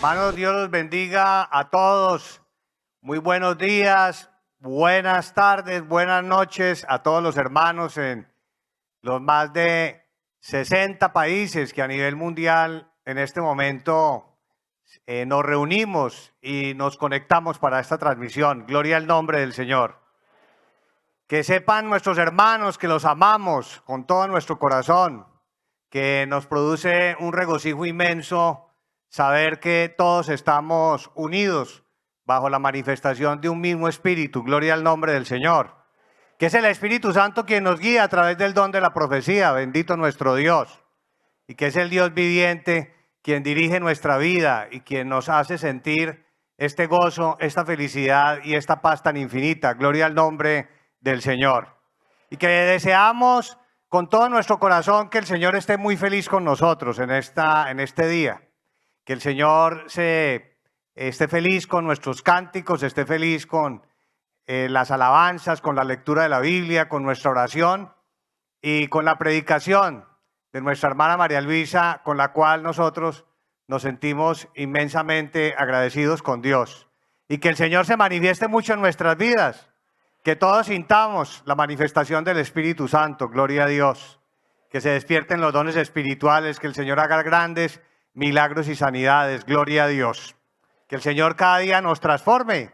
Hermanos, Dios los bendiga a todos. Muy buenos días, buenas tardes, buenas noches a todos los hermanos en los más de 60 países que a nivel mundial en este momento nos reunimos y nos conectamos para esta transmisión. Gloria al nombre del Señor. Que sepan nuestros hermanos que los amamos con todo nuestro corazón, que nos produce un regocijo inmenso saber que todos estamos unidos bajo la manifestación de un mismo espíritu. Gloria al nombre del Señor. Que es el Espíritu Santo quien nos guía a través del don de la profecía. Bendito nuestro Dios. Y que es el Dios viviente quien dirige nuestra vida y quien nos hace sentir este gozo, esta felicidad y esta paz tan infinita. Gloria al nombre del Señor. Y que deseamos con todo nuestro corazón que el Señor esté muy feliz con nosotros en este día. Que el Señor esté feliz con nuestros cánticos, esté feliz con las alabanzas, con la lectura de la Biblia, con nuestra oración y con la predicación de nuestra hermana María Luisa, con la cual nosotros nos sentimos inmensamente agradecidos con Dios. Y que el Señor se manifieste mucho en nuestras vidas, que todos sintamos la manifestación del Espíritu Santo, gloria a Dios, que se despierten los dones espirituales, que el Señor haga grandes milagros y sanidades, gloria a Dios. Que el Señor cada día nos transforme,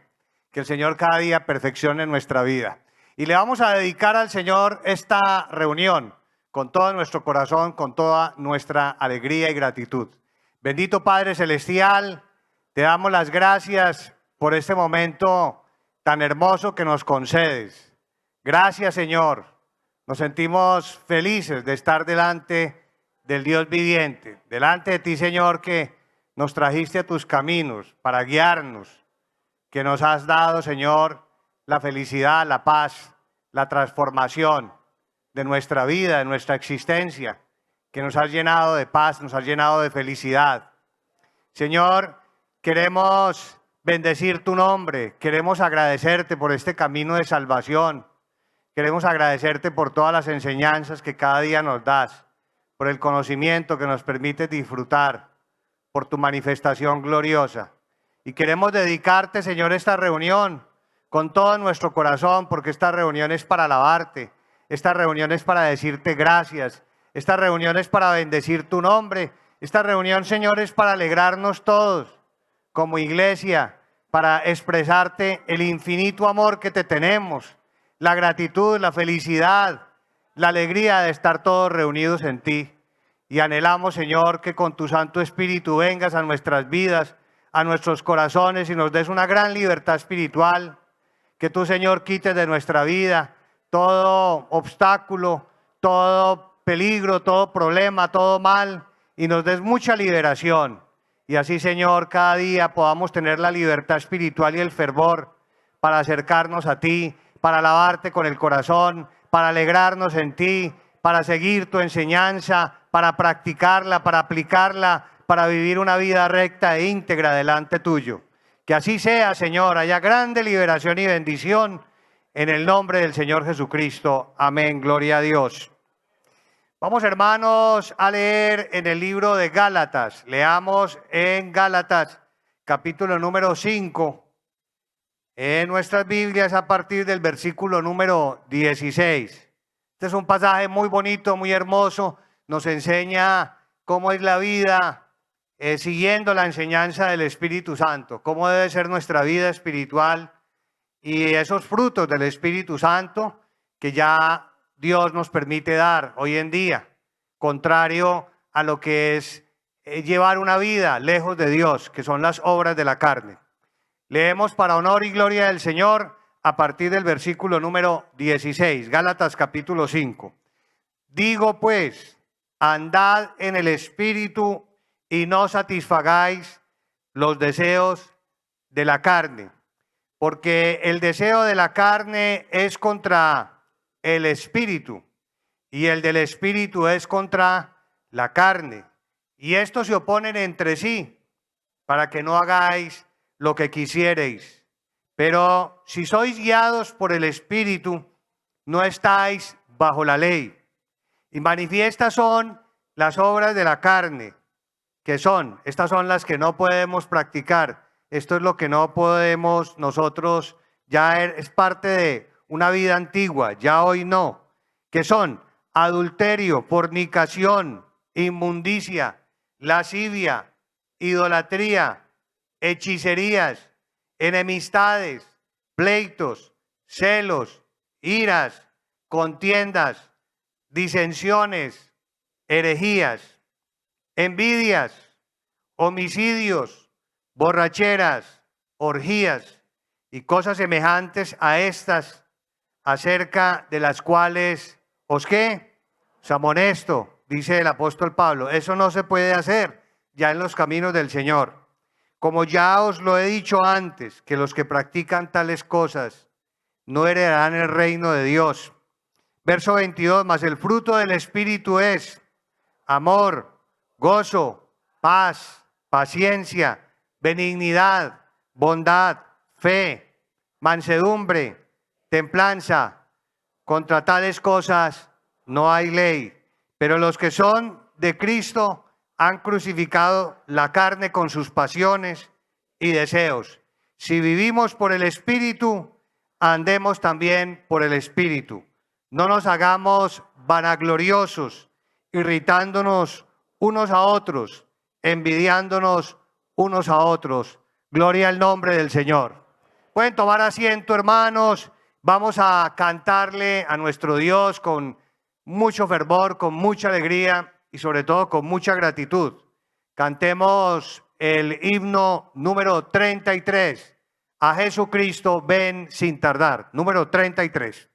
que el Señor cada día perfeccione nuestra vida. Y le vamos a dedicar al Señor esta reunión con todo nuestro corazón, con toda nuestra alegría y gratitud. Bendito Padre Celestial, te damos las gracias por este momento tan hermoso que nos concedes. Gracias, Señor. Nos sentimos felices de estar delante del Dios viviente, delante de ti, Señor, que nos trajiste a tus caminos para guiarnos, que nos has dado, Señor, la felicidad, la paz, la transformación de nuestra vida, de nuestra existencia, que nos has llenado de paz, nos has llenado de felicidad. Señor, queremos bendecir tu nombre, queremos agradecerte por este camino de salvación, queremos agradecerte por todas las enseñanzas que cada día nos das, por el conocimiento que nos permite disfrutar, por tu manifestación gloriosa. Y queremos dedicarte, Señor, esta reunión con todo nuestro corazón, porque esta reunión es para alabarte, esta reunión es para decirte gracias, esta reunión es para bendecir tu nombre, esta reunión, Señor, es para alegrarnos todos como iglesia, para expresarte el infinito amor que te tenemos, la gratitud, la felicidad, la alegría de estar todos reunidos en ti. Y anhelamos, Señor, que con tu Santo Espíritu vengas a nuestras vidas, a nuestros corazones y nos des una gran libertad espiritual. Que tú, Señor, quites de nuestra vida todo obstáculo, todo peligro, todo problema, todo mal y nos des mucha liberación. Y así, Señor, cada día podamos tener la libertad espiritual y el fervor para acercarnos a ti, para alabarte con el corazón, para alegrarnos en ti, para seguir tu enseñanza, para practicarla, para aplicarla, para vivir una vida recta e íntegra delante tuyo. Que así sea, Señor, haya grande liberación y bendición en el nombre del Señor Jesucristo. Amén, gloria a Dios. Vamos, hermanos, a leer en el libro de Gálatas. Leamos en Gálatas, capítulo número 5. En nuestras Biblias a partir del versículo número 16. Este es un pasaje muy bonito, muy hermoso. Nos enseña cómo es la vida siguiendo la enseñanza del Espíritu Santo. Cómo debe ser nuestra vida espiritual y esos frutos del Espíritu Santo que ya Dios nos permite dar hoy en día. Contrario a lo que es llevar una vida lejos de Dios, que son las obras de la carne. Leemos para honor y gloria del Señor a partir del versículo número 16, Gálatas capítulo 5. Digo pues, andad en el Espíritu y no satisfagáis los deseos de la carne, porque el deseo de la carne es contra el Espíritu y el del Espíritu es contra la carne. Y estos se oponen entre sí para que no hagáis lo que quisiereis. Pero si sois guiados por el Espíritu, no estáis bajo la ley. Y manifiestas son las obras de la carne, que son, estas son las que no podemos practicar. Esto es lo que no podemos nosotros, ya es parte de una vida antigua, ya hoy no, que son adulterio, fornicación, inmundicia, lascivia, idolatría, hechicerías, enemistades, pleitos, celos, iras, contiendas, disensiones, herejías, envidias, homicidios, borracheras, orgías y cosas semejantes a estas, acerca de las cuales os amonesto, dice el apóstol Pablo. Eso no se puede hacer ya en los caminos del Señor. Como ya os lo he dicho antes, que los que practican tales cosas no heredarán el reino de Dios. Verso 22, mas el fruto del Espíritu es amor, gozo, paz, paciencia, benignidad, bondad, fe, mansedumbre, templanza. Contra tales cosas no hay ley. Pero los que son de Cristo han crucificado la carne con sus pasiones y deseos. Si vivimos por el Espíritu, andemos también por el Espíritu. No nos hagamos vanagloriosos, irritándonos unos a otros, envidiándonos unos a otros. Gloria al nombre del Señor. Pueden tomar asiento, hermanos. Vamos a cantarle a nuestro Dios con mucho fervor, con mucha alegría y sobre todo con mucha gratitud. Cantemos el himno número 33. A Jesucristo ven sin tardar. Número 33.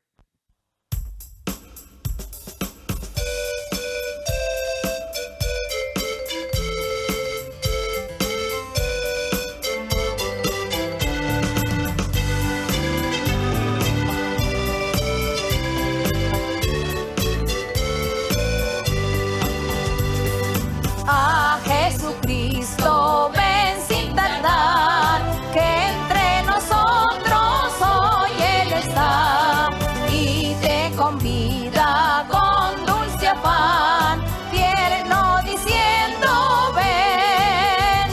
A Jesucristo ven sin tardar, que entre nosotros hoy Él está y te convida con dulce afán, tierno diciendo ven.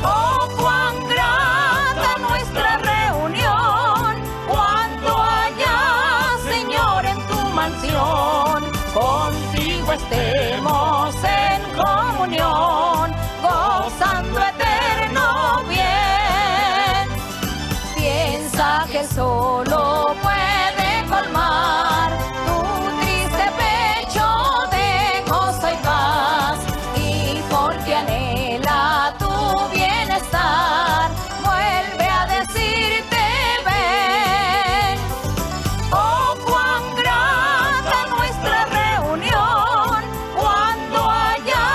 Oh, cuán grata nuestra reunión, cuando haya, Señor, en tu mansión, contigo estemos en comunión, gozando eterno bien. Piensa que solo puede colmar tu triste pecho de gozo y paz, y porque anhela tu bienestar, vuelve a decirte ven. Oh, cuán grata nuestra reunión, cuando haya,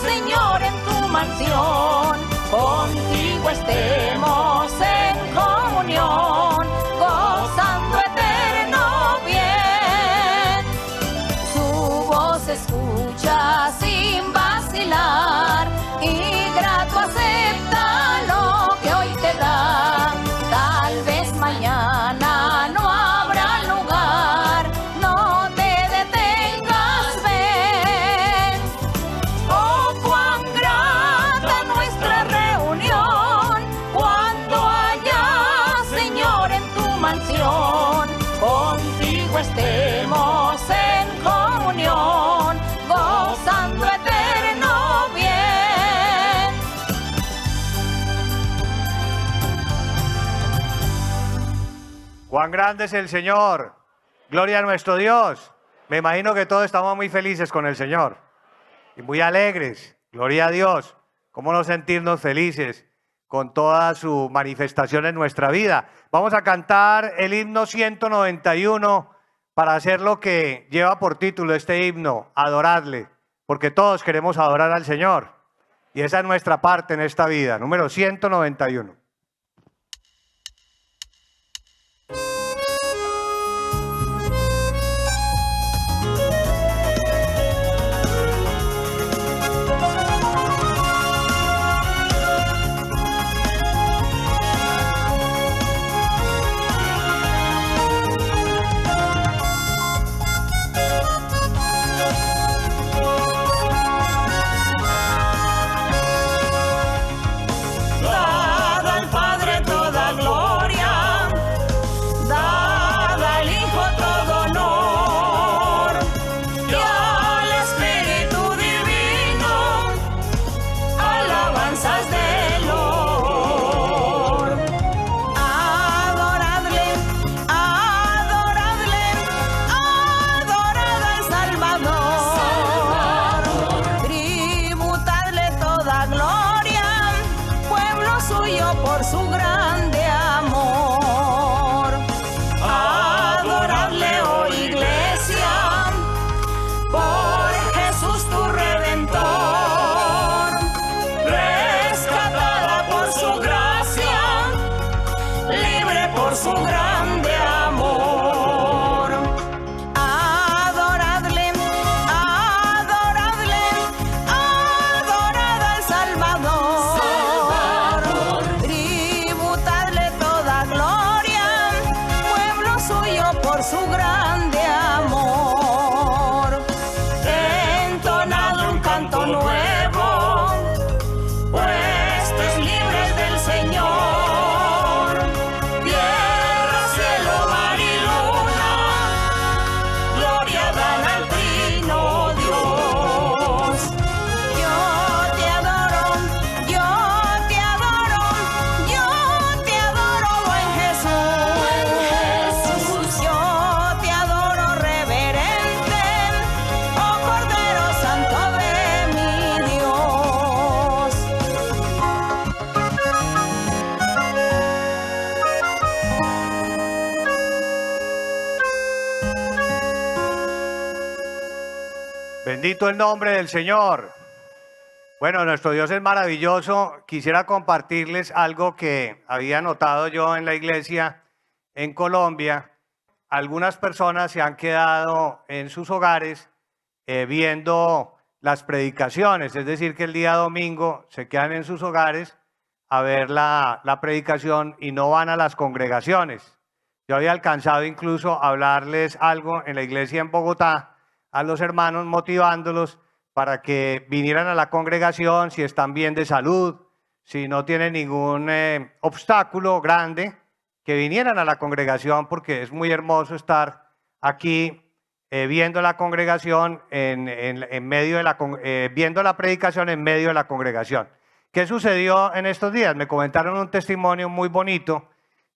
Señor, en tu mansión, contigo estemos en comunión, gozando eterno bien. Su voz escucha sin vacilar, y grato acepta lo que hoy te da. Tal vez mañana no habrá lugar, no te detengas, ven. Oh, cuán grata nuestra reunión, cuando haya, Señor, en tu mansión, contigo estemos en comunión, gozando eterno bien. Cuán grande es el Señor. Gloria a nuestro Dios. Me imagino que todos estamos muy felices con el Señor y muy alegres. Gloria a Dios. ¿Cómo no sentirnos felices con toda su manifestación en nuestra vida? Vamos a cantar el himno 191 para hacer lo que lleva por título este himno, adorarle, porque todos queremos adorar al Señor y esa es nuestra parte en esta vida. Número 191. Bendito el nombre del Señor. Bueno, nuestro Dios es maravilloso. Quisiera compartirles algo que había notado yo en la iglesia en Colombia. Algunas personas se han quedado en sus hogares viendo las predicaciones, es decir, que el día domingo se quedan en sus hogares a ver la predicación y no van a las congregaciones. Yo había alcanzado incluso a hablarles algo en la iglesia en Bogotá a los hermanos, motivándolos para que vinieran a la congregación si están bien de salud, si no tienen ningún obstáculo grande, que vinieran a la congregación, porque es muy hermoso estar aquí viendo la congregación en medio de viendo la predicación en medio de la congregación. ¿Qué sucedió en estos días? Me comentaron un testimonio muy bonito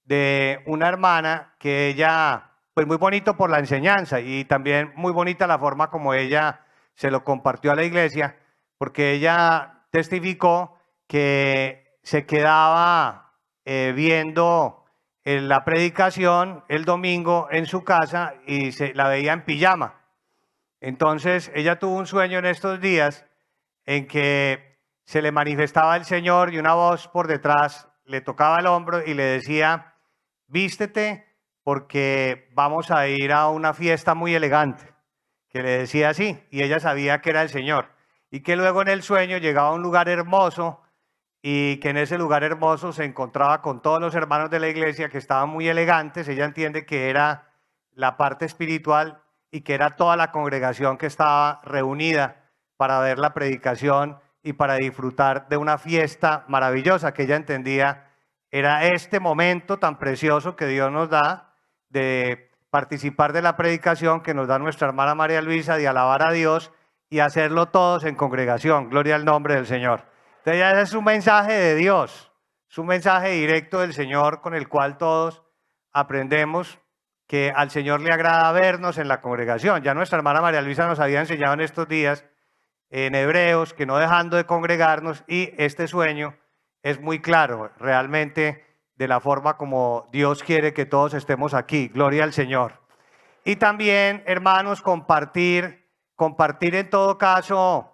de una hermana que ella, pues muy bonito por la enseñanza y también muy bonita la forma como ella se lo compartió a la iglesia, porque ella testificó que se quedaba viendo la predicación el domingo en su casa y la veía en pijama. Entonces ella tuvo un sueño en estos días en que se le manifestaba el Señor y una voz por detrás le tocaba el hombro y le decía: vístete porque vamos a ir a una fiesta muy elegante, que le decía así, y ella sabía que era el Señor, y que luego en el sueño llegaba a un lugar hermoso y que en ese lugar hermoso se encontraba con todos los hermanos de la iglesia que estaban muy elegantes. Ella entiende que era la parte espiritual y que era toda la congregación que estaba reunida para ver la predicación y para disfrutar de una fiesta maravillosa que ella entendía era este momento tan precioso que Dios nos da de participar de la predicación que nos da nuestra hermana María Luisa, de alabar a Dios y hacerlo todos en congregación. Gloria al nombre del Señor. Entonces ya es un mensaje de Dios, es un mensaje directo del Señor con el cual todos aprendemos que al Señor le agrada vernos en la congregación. Ya nuestra hermana María Luisa nos había enseñado en estos días en Hebreos que no dejando de congregarnos, y este sueño es muy claro realmente de la forma como Dios quiere que todos estemos aquí. Gloria al Señor. Y también, hermanos, compartir en todo caso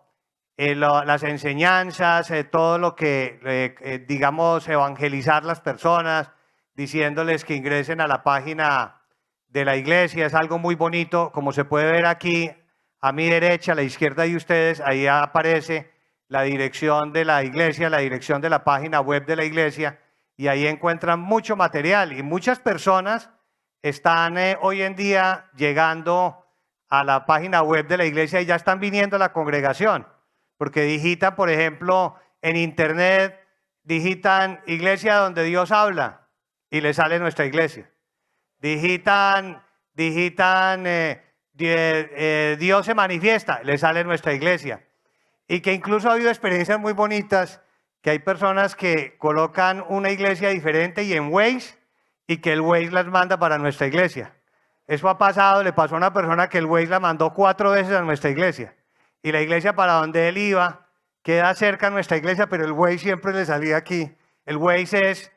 las enseñanzas, todo lo que, digamos, evangelizar las personas, diciéndoles que ingresen a la página de la iglesia. Es algo muy bonito, como se puede ver aquí, a mi derecha, a la izquierda de ustedes, ahí aparece la dirección de la iglesia, la dirección de la página web de la iglesia, y ahí encuentran mucho material. Y muchas personas están hoy en día llegando a la página web de la iglesia y ya están viniendo a la congregación, porque digitan, por ejemplo, en internet, digitan iglesia donde Dios habla y les sale nuestra iglesia. Digitan Dios se manifiesta, les sale nuestra iglesia. Y que incluso ha habido experiencias muy bonitas, que hay personas que colocan una iglesia diferente y en Waze, y que el Waze las manda para nuestra iglesia. Eso ha pasado, le pasó a una persona que el Waze la mandó 4 veces a nuestra iglesia. Y la iglesia para donde él iba queda cerca de nuestra iglesia, pero el Waze siempre le salía aquí. El Waze es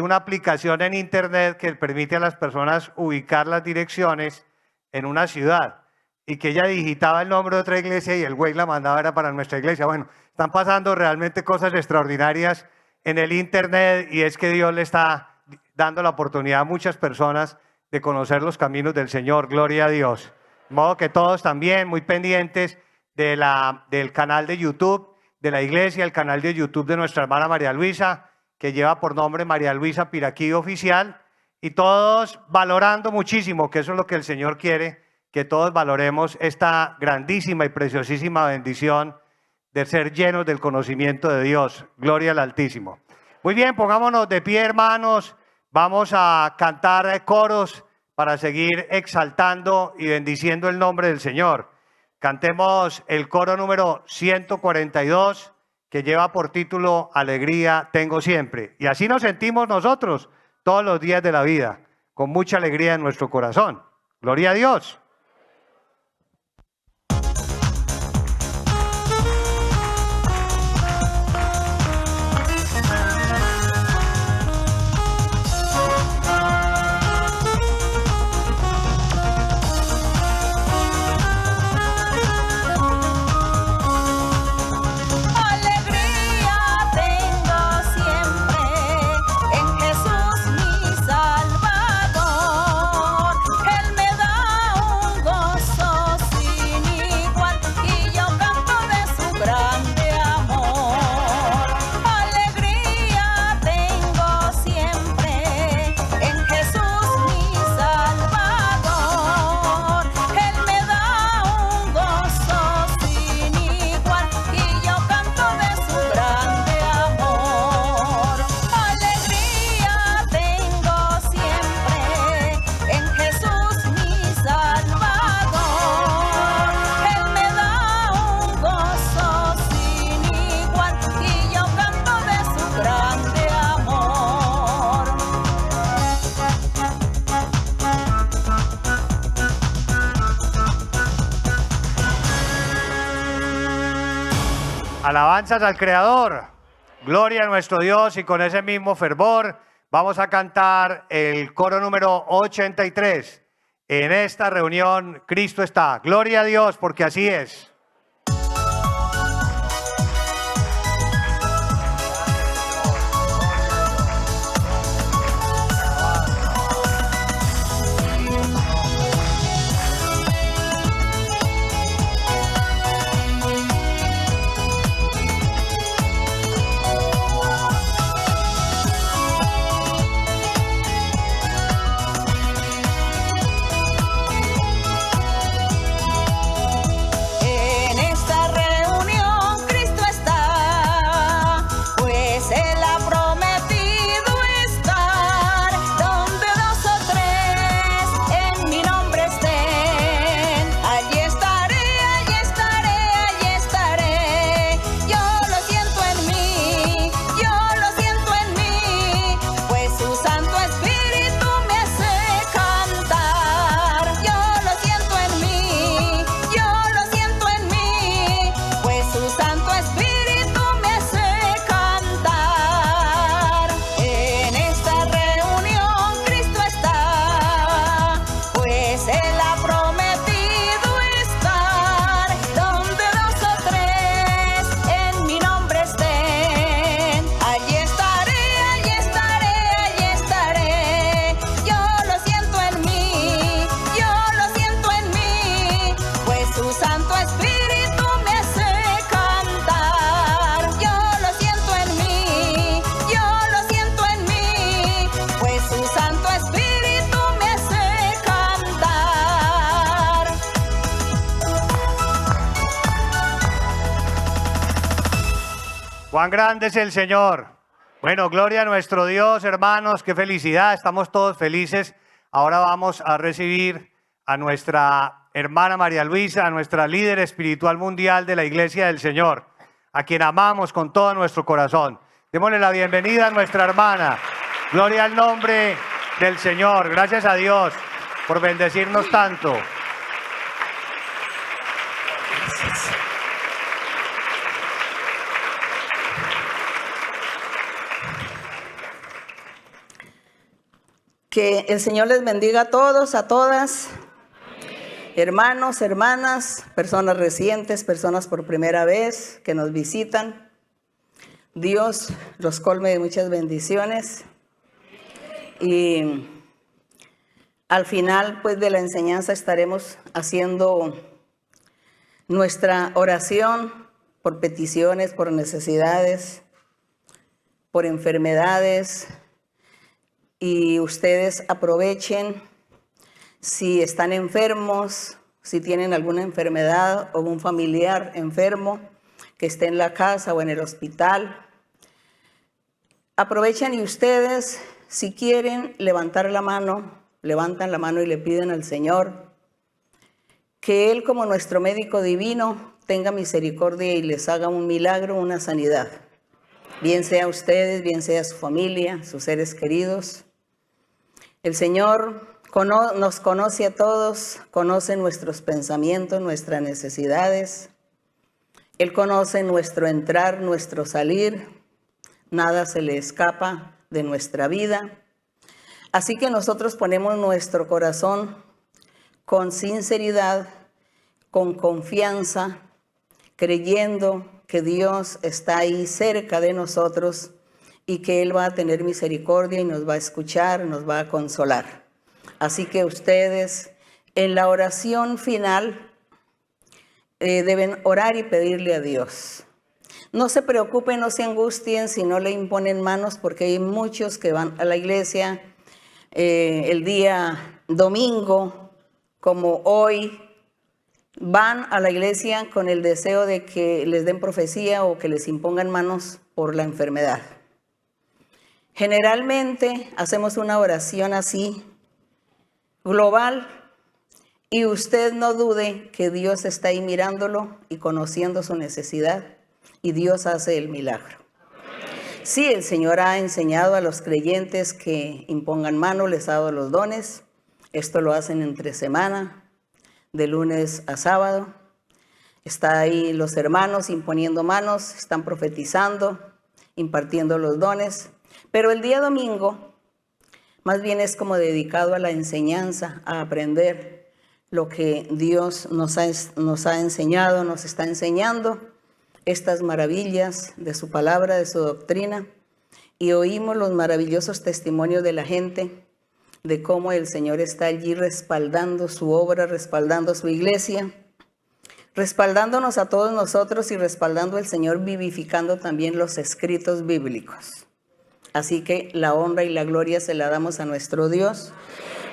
una aplicación en internet que permite a las personas ubicar las direcciones en una ciudad, y que ella digitaba el nombre de otra iglesia y el Waze la mandaba era para nuestra iglesia. Bueno, están pasando realmente cosas extraordinarias en el internet, y es que Dios le está dando la oportunidad a muchas personas de conocer los caminos del Señor. Gloria a Dios. De modo que todos también muy pendientes del canal de YouTube de la iglesia, el canal de YouTube de nuestra hermana María Luisa, que lleva por nombre María Luisa Piraquí Oficial, y todos valorando muchísimo, que eso es lo que el Señor quiere, que todos valoremos esta grandísima y preciosísima bendición de ser llenos del conocimiento de Dios. Gloria al Altísimo. Muy bien, pongámonos de pie, hermanos. Vamos a cantar coros para seguir exaltando y bendiciendo el nombre del Señor. Cantemos el coro número 142, que lleva por título Alegría tengo siempre. Y así nos sentimos nosotros todos los días de la vida, con mucha alegría en nuestro corazón. Gloria a Dios. Alabanzas al Creador. Gloria a nuestro Dios, y con ese mismo fervor vamos a cantar el coro número 83. En esta reunión Cristo está. Gloria a Dios, porque así es. ¡Cuán grande es el Señor! Bueno, gloria a nuestro Dios, hermanos, qué felicidad, estamos todos felices. Ahora vamos a recibir a nuestra hermana María Luisa, a nuestra líder espiritual mundial de la Iglesia del Señor, a quien amamos con todo nuestro corazón. Démosle la bienvenida a nuestra hermana. Gloria al nombre del Señor. Gracias a Dios por bendecirnos tanto. Que el Señor les bendiga a todos, a todas, hermanos, hermanas, personas recientes, personas por primera vez que nos visitan. Dios los colme de muchas bendiciones. Y al final, pues, de la enseñanza estaremos haciendo nuestra oración por peticiones, por necesidades, por enfermedades. Y ustedes aprovechen, si están enfermos, si tienen alguna enfermedad o un familiar enfermo que esté en la casa o en el hospital, aprovechen y ustedes, si quieren levantar la mano, levantan la mano y le piden al Señor que Él, como nuestro médico divino, tenga misericordia y les haga un milagro, una sanidad. Bien sea ustedes, bien sea su familia, sus seres queridos. El Señor nos conoce a todos, conoce nuestros pensamientos, nuestras necesidades. Él conoce nuestro entrar, nuestro salir. Nada se le escapa de nuestra vida. Así que nosotros ponemos nuestro corazón con sinceridad, con confianza, creyendo que Dios está ahí cerca de nosotros y que Él va a tener misericordia y nos va a escuchar, nos va a consolar. Así que ustedes en la oración final deben orar y pedirle a Dios. No se preocupen, no se angustien si no le imponen manos, porque hay muchos que van a la iglesia el día domingo, como hoy, van a la iglesia con el deseo de que les den profecía o que les impongan manos por la enfermedad. Generalmente hacemos una oración así, global, y usted no dude que Dios está ahí mirándolo y conociendo su necesidad, y Dios hace el milagro. Sí, el Señor ha enseñado a los creyentes que impongan mano, les ha dado los dones. Esto lo hacen entre semana, de lunes a sábado. Está ahí los hermanos imponiendo manos, están profetizando, impartiendo los dones. Pero el día domingo más bien es como dedicado a la enseñanza, a aprender lo que Dios nos ha enseñado, nos está enseñando, estas maravillas de su palabra, de su doctrina. Y oímos los maravillosos testimonios de la gente, de cómo el Señor está allí respaldando su obra, respaldando su iglesia, respaldándonos a todos nosotros y respaldando al Señor, vivificando también los escritos bíblicos. Así que la honra y la gloria se la damos a nuestro Dios,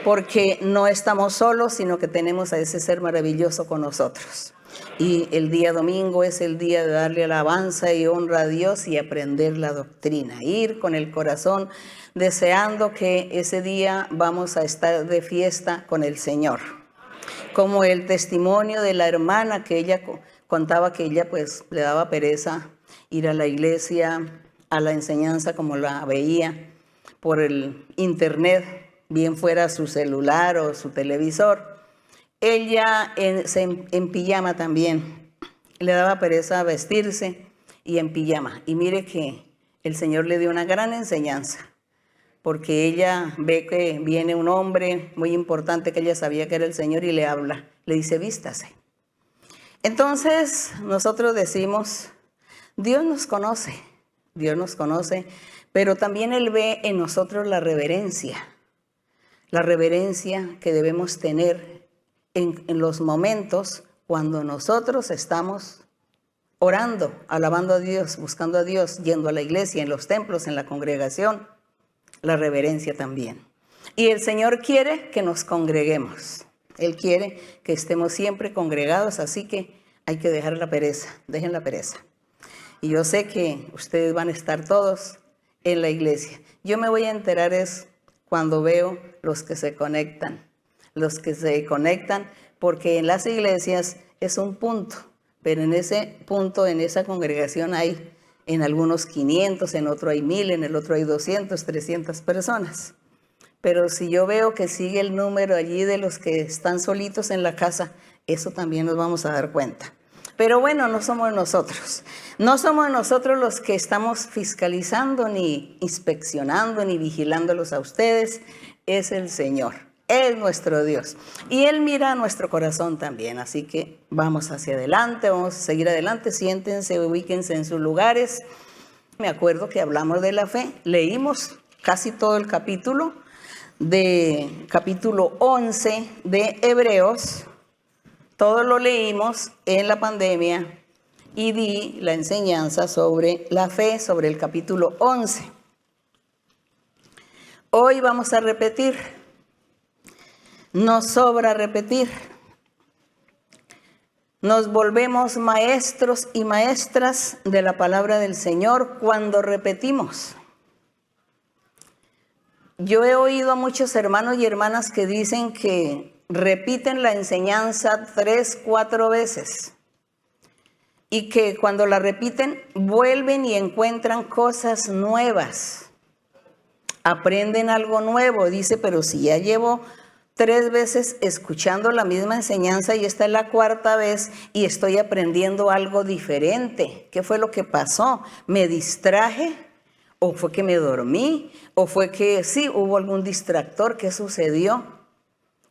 porque no estamos solos, sino que tenemos a ese ser maravilloso con nosotros. Y el día domingo es el día de darle alabanza y honra a Dios y aprender la doctrina. Ir con el corazón deseando que ese día vamos a estar de fiesta con el Señor. Como el testimonio de la hermana que ella contaba que ella pues le daba pereza ir a la iglesia, a la enseñanza como la veía por el internet, bien fuera su celular o su televisor. Ella en pijama también, le daba pereza vestirse y en pijama. Y mire que el Señor le dio una gran enseñanza, porque ella ve que viene un hombre muy importante que ella sabía que era el Señor y le habla, le dice vístase. Entonces nosotros decimos, Dios nos conoce, pero también Él ve en nosotros la reverencia que debemos tener en los momentos cuando nosotros estamos orando, alabando a Dios, buscando a Dios, yendo a la iglesia, en los templos, en la congregación, la reverencia también. Y el Señor quiere que nos congreguemos. Él quiere que estemos siempre congregados, así que hay que dejar la pereza, dejen la pereza. Y yo sé que ustedes van a estar todos en la iglesia. Yo me voy a enterar es cuando veo los que se conectan, porque en las iglesias es un punto, pero en ese punto, en esa congregación hay en algunos 500, en otro hay 1000, en el otro hay 200, 300 personas. Pero si yo veo que sigue el número allí de los que están solitos en la casa, eso también nos vamos a dar cuenta. Pero bueno, no somos nosotros los que estamos fiscalizando, ni inspeccionando, ni vigilándolos a ustedes, es el Señor. Es nuestro Dios. Y Él mira nuestro corazón también. Así que vamos hacia adelante, vamos a seguir adelante. Siéntense, ubíquense en sus lugares. Me acuerdo que hablamos de la fe. Leímos casi todo el capítulo 11 de Hebreos. Todo lo leímos en la pandemia y di la enseñanza sobre la fe, sobre el capítulo 11. Hoy vamos a repetir. Nos sobra repetir. Nos volvemos maestros y maestras de la palabra del Señor cuando repetimos. Yo he oído a muchos hermanos y hermanas que dicen que repiten la enseñanza 3, 4 veces y que cuando la repiten vuelven y encuentran cosas nuevas. Aprenden algo nuevo. Dice, pero si ya llevo 3 veces escuchando la misma enseñanza y esta es la 4ª vez y estoy aprendiendo algo diferente. ¿Qué fue lo que pasó? ¿Me distraje? ¿O fue que me dormí? ¿O fue que sí, hubo algún distractor? ¿Qué sucedió?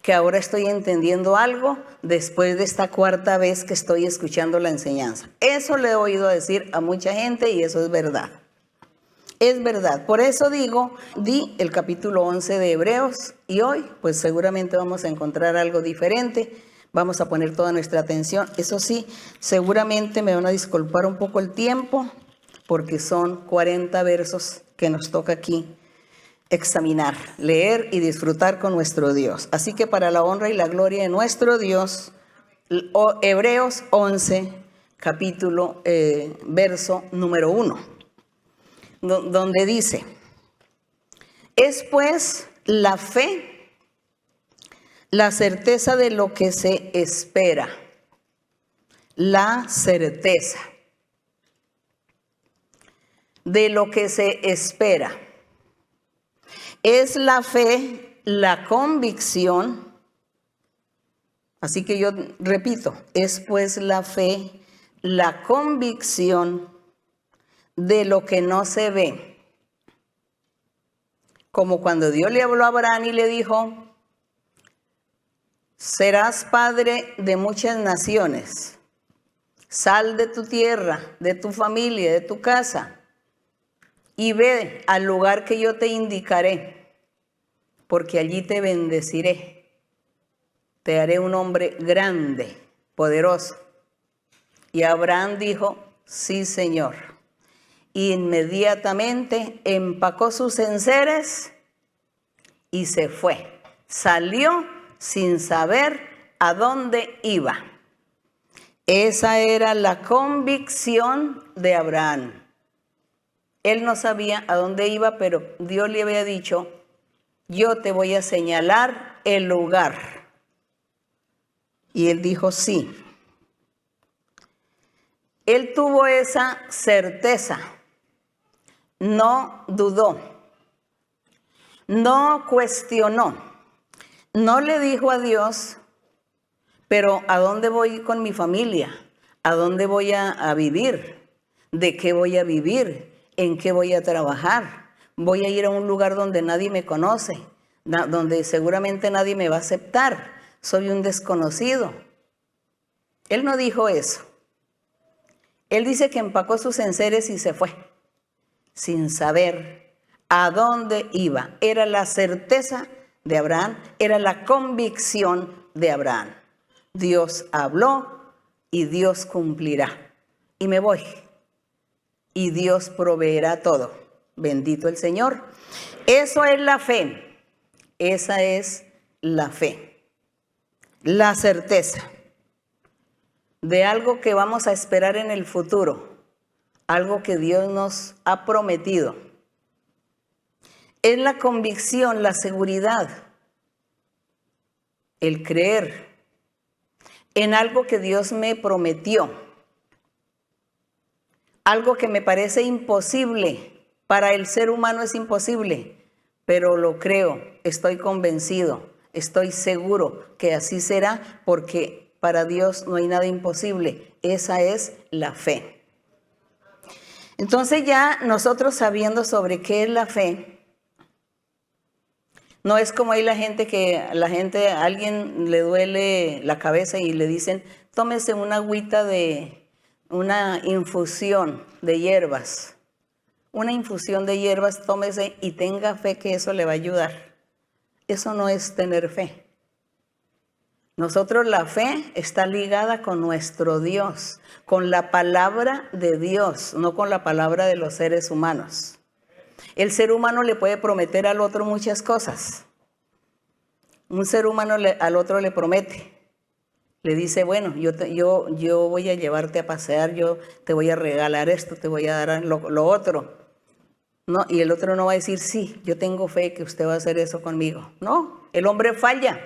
Que ahora estoy entendiendo algo después de esta 4ª vez que estoy escuchando la enseñanza. Eso le he oído decir a mucha gente y eso es verdad. Es verdad. Por eso di el capítulo 11 de Hebreos y hoy pues seguramente vamos a encontrar algo diferente. Vamos a poner toda nuestra atención. Eso sí, seguramente me van a disculpar un poco el tiempo porque son 40 versos que nos toca aquí examinar, leer y disfrutar con nuestro Dios. Así que para la honra y la gloria de nuestro Dios, Hebreos 11, capítulo, verso número 1. Donde dice, es pues la fe, la certeza de lo que se espera, la certeza de lo que se espera. Es la fe, la convicción, Así que yo repito, es pues la fe, la convicción de lo que no se ve. Como cuando Dios le habló a Abraham y le dijo, serás padre de muchas naciones. Sal de tu tierra, de tu familia, de tu casa y ve al lugar que yo te indicaré, porque allí te bendeciré. Te haré un hombre grande, poderoso. Y Abraham dijo, sí, Señor. Inmediatamente empacó sus enseres y se fue. Salió sin saber a dónde iba. Esa era la convicción de Abraham. Él no sabía a dónde iba, pero Dios le había dicho, yo te voy a señalar el lugar. Y él dijo sí. Él tuvo esa certeza. No dudó. No cuestionó. No le dijo a Dios, pero ¿a dónde voy con mi familia? ¿A dónde voy a vivir? ¿De qué voy a vivir? ¿En qué voy a trabajar? ¿Voy a ir a un lugar donde nadie me conoce? Donde seguramente nadie me va a aceptar. Soy un desconocido. Él no dijo eso. Él dice que empacó sus enseres y se fue, sin saber a dónde iba. Era la certeza de Abraham, era la convicción de Abraham. Dios habló y Dios cumplirá. Y me voy. Y Dios proveerá todo. Bendito el Señor. Eso es la fe. Esa es la fe. La certeza de algo que vamos a esperar en el futuro. Algo que Dios nos ha prometido. Es la convicción, la seguridad, el creer en algo que Dios me prometió. Algo que me parece imposible, para el ser humano es imposible, pero lo creo, estoy convencido, estoy seguro que así será, porque para Dios no hay nada imposible. Esa es la fe. Entonces ya nosotros sabiendo sobre qué es la fe, no es como hay a alguien le duele la cabeza y le dicen, tómese una agüita de una infusión de hierbas. Una infusión de hierbas, tómese y tenga fe que eso le va a ayudar. Eso no es tener fe. Nosotros la fe está ligada con nuestro Dios, con la palabra de Dios, no con la palabra de los seres humanos. El ser humano le puede prometer al otro muchas cosas. Un ser humano al otro le promete. Le dice, bueno, yo voy a llevarte a pasear, yo te voy a regalar esto, te voy a dar lo otro. No, y el otro no va a decir, sí, yo tengo fe que usted va a hacer eso conmigo. No, el hombre falla.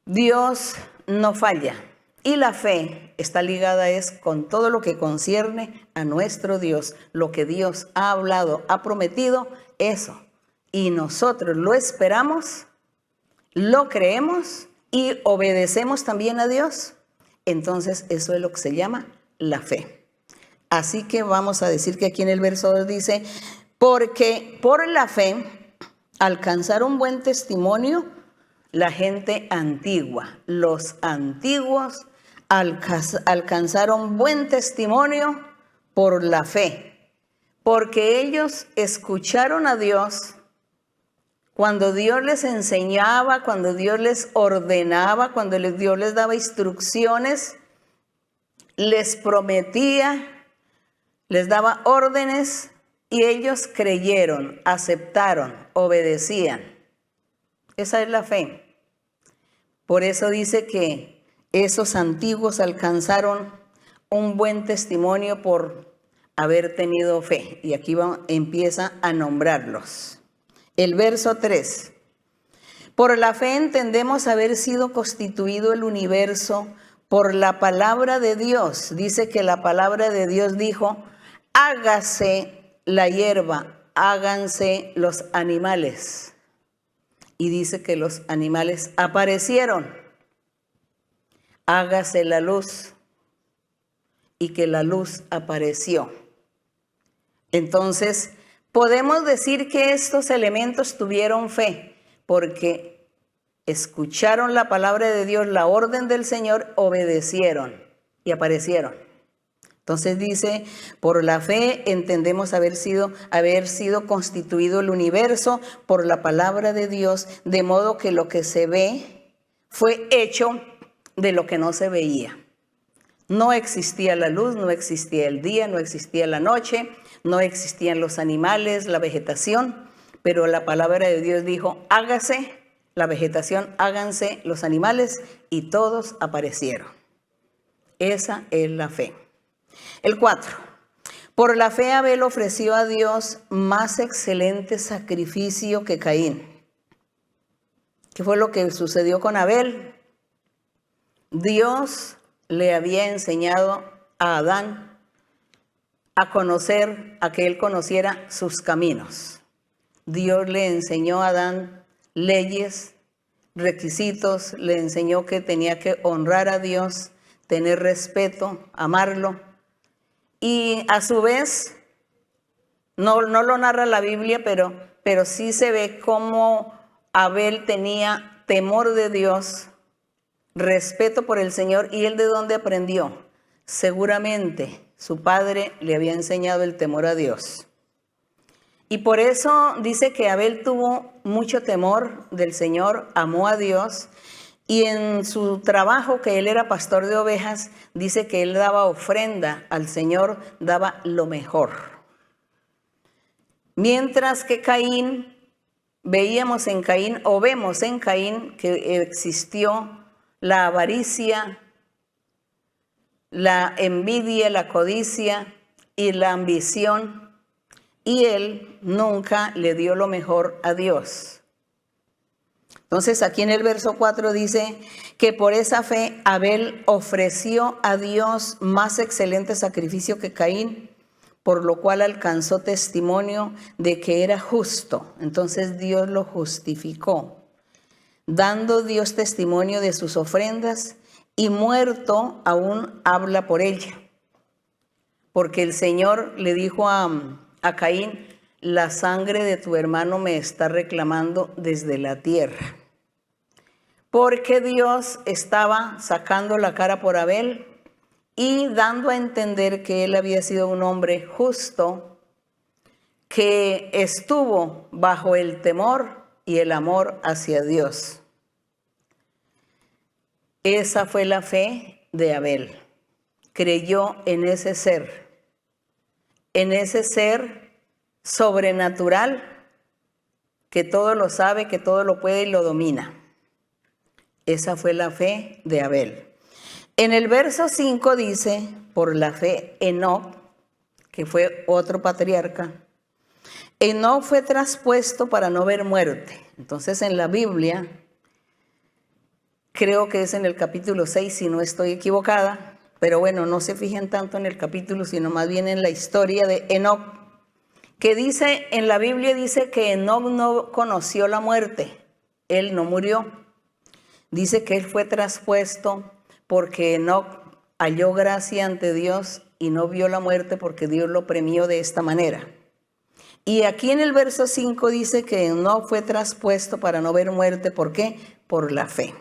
Dios no falla. Y la fe está ligada con todo lo que concierne a nuestro Dios. Lo que Dios ha hablado, ha prometido, eso. Y nosotros lo esperamos, lo creemos y obedecemos también a Dios. Entonces eso es lo que se llama la fe. Así que vamos a decir que aquí en el verso 2 dice, porque por la fe alcanzaron buen testimonio la gente antigua. Los antiguos alcanzaron buen testimonio por la fe, porque ellos escucharon a Dios cuando Dios les enseñaba, cuando Dios les ordenaba, cuando Dios les daba instrucciones, les prometía, les daba órdenes y ellos creyeron, aceptaron, obedecían. Esa es la fe. Por eso dice que esos antiguos alcanzaron un buen testimonio por haber tenido fe. Y aquí empieza a nombrarlos. El verso 3. Por la fe entendemos haber sido constituido el universo por la palabra de Dios. Dice que la palabra de Dios dijo, hágase la hierba, háganse los animales. Y dice que los animales aparecieron. hágase la luz, y que la luz apareció. Entonces, podemos decir que estos elementos tuvieron fe, porque escucharon la palabra de Dios, la orden del Señor, obedecieron y aparecieron. Entonces dice, por la fe entendemos haber sido constituido el universo por la palabra de Dios, de modo que lo que se ve fue hecho de lo que no se veía. No existía la luz, no existía el día, no existía la noche, no existían los animales, la vegetación, pero la palabra de Dios dijo, hágase la vegetación, háganse los animales, y todos aparecieron. Esa es la fe. El 4. Por la fe Abel ofreció a Dios más excelente sacrificio que Caín. ¿Qué fue lo que sucedió con Abel? Dios le había enseñado a Adán a conocer, a que él conociera sus caminos. Dios le enseñó a Adán leyes, requisitos, le enseñó que tenía que honrar a Dios, tener respeto, amarlo. Y a su vez, no lo narra la Biblia, pero sí se ve cómo Abel tenía temor de Dios, respeto por el Señor. ¿Y él de dónde aprendió? Seguramente su padre le había enseñado el temor a Dios. Y por eso dice que Abel tuvo mucho temor del Señor, amó a Dios, y en su trabajo, que él era pastor de ovejas, dice que él daba ofrenda al Señor, daba lo mejor. Mientras que Caín, vemos en Caín que existió la avaricia, la envidia, la codicia y la ambición, y él nunca le dio lo mejor a Dios. Entonces aquí en el verso 4 dice que por esa fe Abel ofreció a Dios más excelente sacrificio que Caín, por lo cual alcanzó testimonio de que era justo. Entonces Dios lo justificó, dando Dios testimonio de sus ofrendas, y muerto aún habla por ella. Porque el Señor le dijo a Caín, la sangre de tu hermano me está reclamando desde la tierra. Porque Dios estaba sacando la cara por Abel y dando a entender que él había sido un hombre justo, que estuvo bajo el temor y el amor hacia Dios. Esa fue la fe de Abel. Creyó en ese ser sobrenatural, que todo lo sabe, que todo lo puede y lo domina. Esa fue la fe de Abel. En el verso 5 dice, por la fe Enoc, que fue otro patriarca, Enoc fue traspuesto para no ver muerte. Entonces en la Biblia, creo que es en el capítulo 6, si no estoy equivocada, pero bueno, no se fijen tanto en el capítulo, sino más bien en la historia de Enoc, que dice, en la Biblia dice que Enoc no conoció la muerte, él no murió. Dice que él fue traspuesto porque Enoc halló gracia ante Dios y no vio la muerte, porque Dios lo premió de esta manera. Y aquí en el verso 5 dice que Enoc fue traspuesto para no ver muerte. ¿Por qué? Por la fe.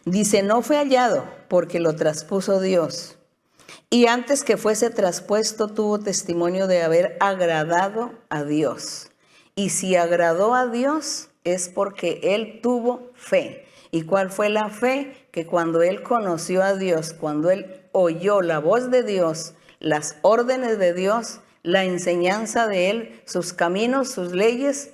Dice, no fue hallado porque lo traspuso Dios. Y antes que fuese traspuesto tuvo testimonio de haber agradado a Dios. Y si agradó a Dios es porque él tuvo fe. ¿Y cuál fue la fe? Que cuando él conoció a Dios, cuando él oyó la voz de Dios, las órdenes de Dios, la enseñanza de él, sus caminos, sus leyes,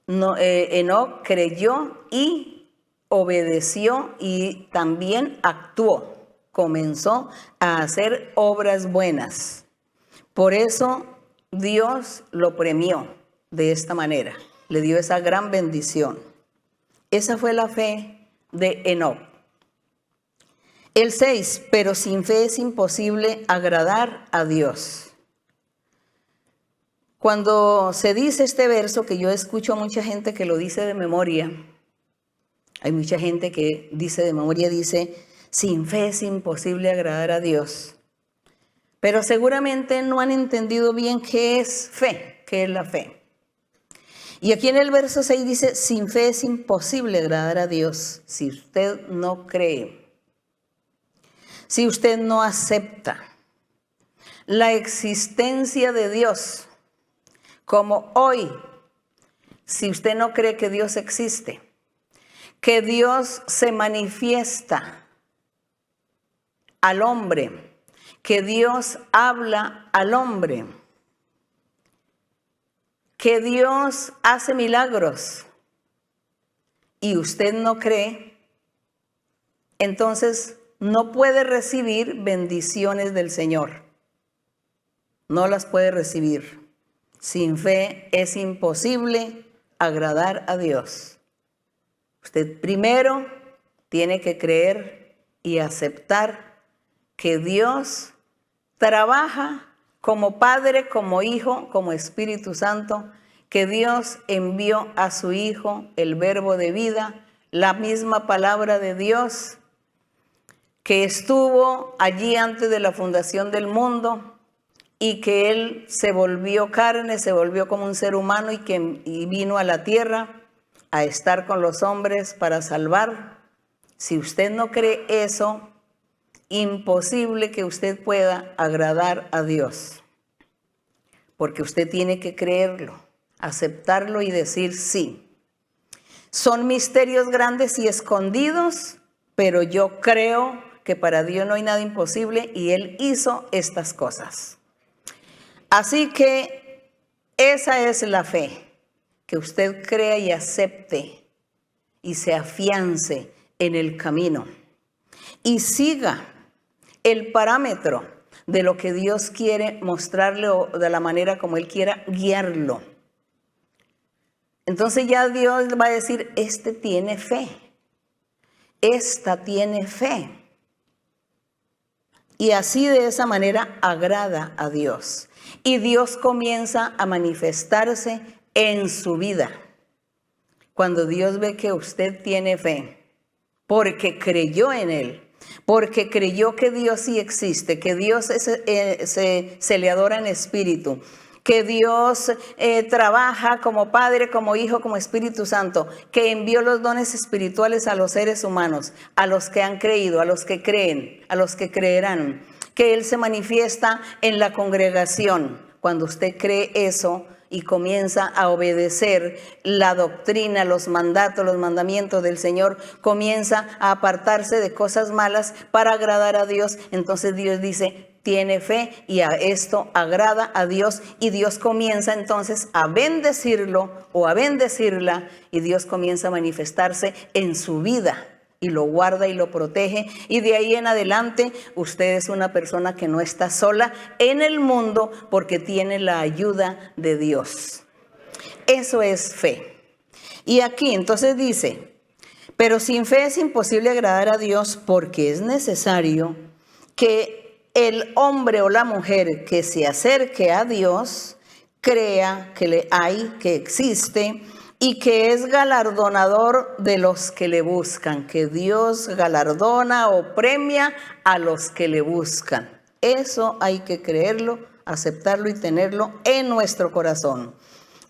Enoc creyó y obedeció y también actuó. Comenzó a hacer obras buenas. Por eso Dios lo premió de esta manera. Le dio esa gran bendición. Esa fue la fe de Enoc. El 6, pero sin fe es imposible agradar a Dios. Cuando se dice este verso, que yo escucho a mucha gente que lo dice de memoria, hay mucha gente que dice de memoria, dice, Sin fe es imposible agradar a Dios. Pero seguramente no han entendido bien qué es fe, qué es la fe. Y aquí en el verso 6 dice, sin fe es imposible agradar a Dios si usted no cree, si usted no acepta la existencia de Dios como hoy, si usted no cree que Dios existe, que Dios se manifiesta al hombre, que Dios habla al hombre, que Dios hace milagros y usted no cree, entonces no puede recibir bendiciones del Señor. No las puede recibir. Sin fe es imposible agradar a Dios. Usted primero tiene que creer y aceptar que Dios trabaja como Padre, como Hijo, como Espíritu Santo, que Dios envió a su Hijo, el Verbo de vida, la misma palabra de Dios, que estuvo allí antes de la fundación del mundo y que Él se volvió carne, se volvió como un ser humano y vino a la tierra a estar con los hombres para salvar. Si usted no cree eso, imposible que usted pueda agradar a Dios, porque usted tiene que creerlo, aceptarlo y decir sí. Son misterios grandes y escondidos, pero yo creo que para Dios no hay nada imposible y Él hizo estas cosas. Así que esa es la fe, que usted crea y acepte y se afiance en el camino y siga el parámetro de lo que Dios quiere mostrarle o de la manera como Él quiera guiarlo. Entonces ya Dios va a decir, este tiene fe, esta tiene fe. Y así de esa manera agrada a Dios. Y Dios comienza a manifestarse en su vida. Cuando Dios ve que usted tiene fe, porque creyó en Él, porque creyó que Dios sí existe, que Dios se le adora en espíritu, que Dios trabaja como Padre, como Hijo, como Espíritu Santo, que envió los dones espirituales a los seres humanos, a los que han creído, a los que creen, a los que creerán, que Él se manifiesta en la congregación. Cuando usted cree eso y comienza a obedecer la doctrina, los mandatos, los mandamientos del Señor, comienza a apartarse de cosas malas para agradar a Dios, entonces Dios dice, tiene fe y a esto agrada a Dios y Dios comienza entonces a bendecirlo o a bendecirla y Dios comienza a manifestarse en su vida y lo guarda y lo protege y de ahí en adelante usted es una persona que no está sola en el mundo porque tiene la ayuda de Dios. Eso es fe. Y aquí entonces dice, pero sin fe es imposible agradar a Dios porque es necesario que el hombre o la mujer que se acerque a Dios crea que le hay, que existe y que es galardonador de los que le buscan, que Dios galardona o premia a los que le buscan. Eso hay que creerlo, aceptarlo y tenerlo en nuestro corazón.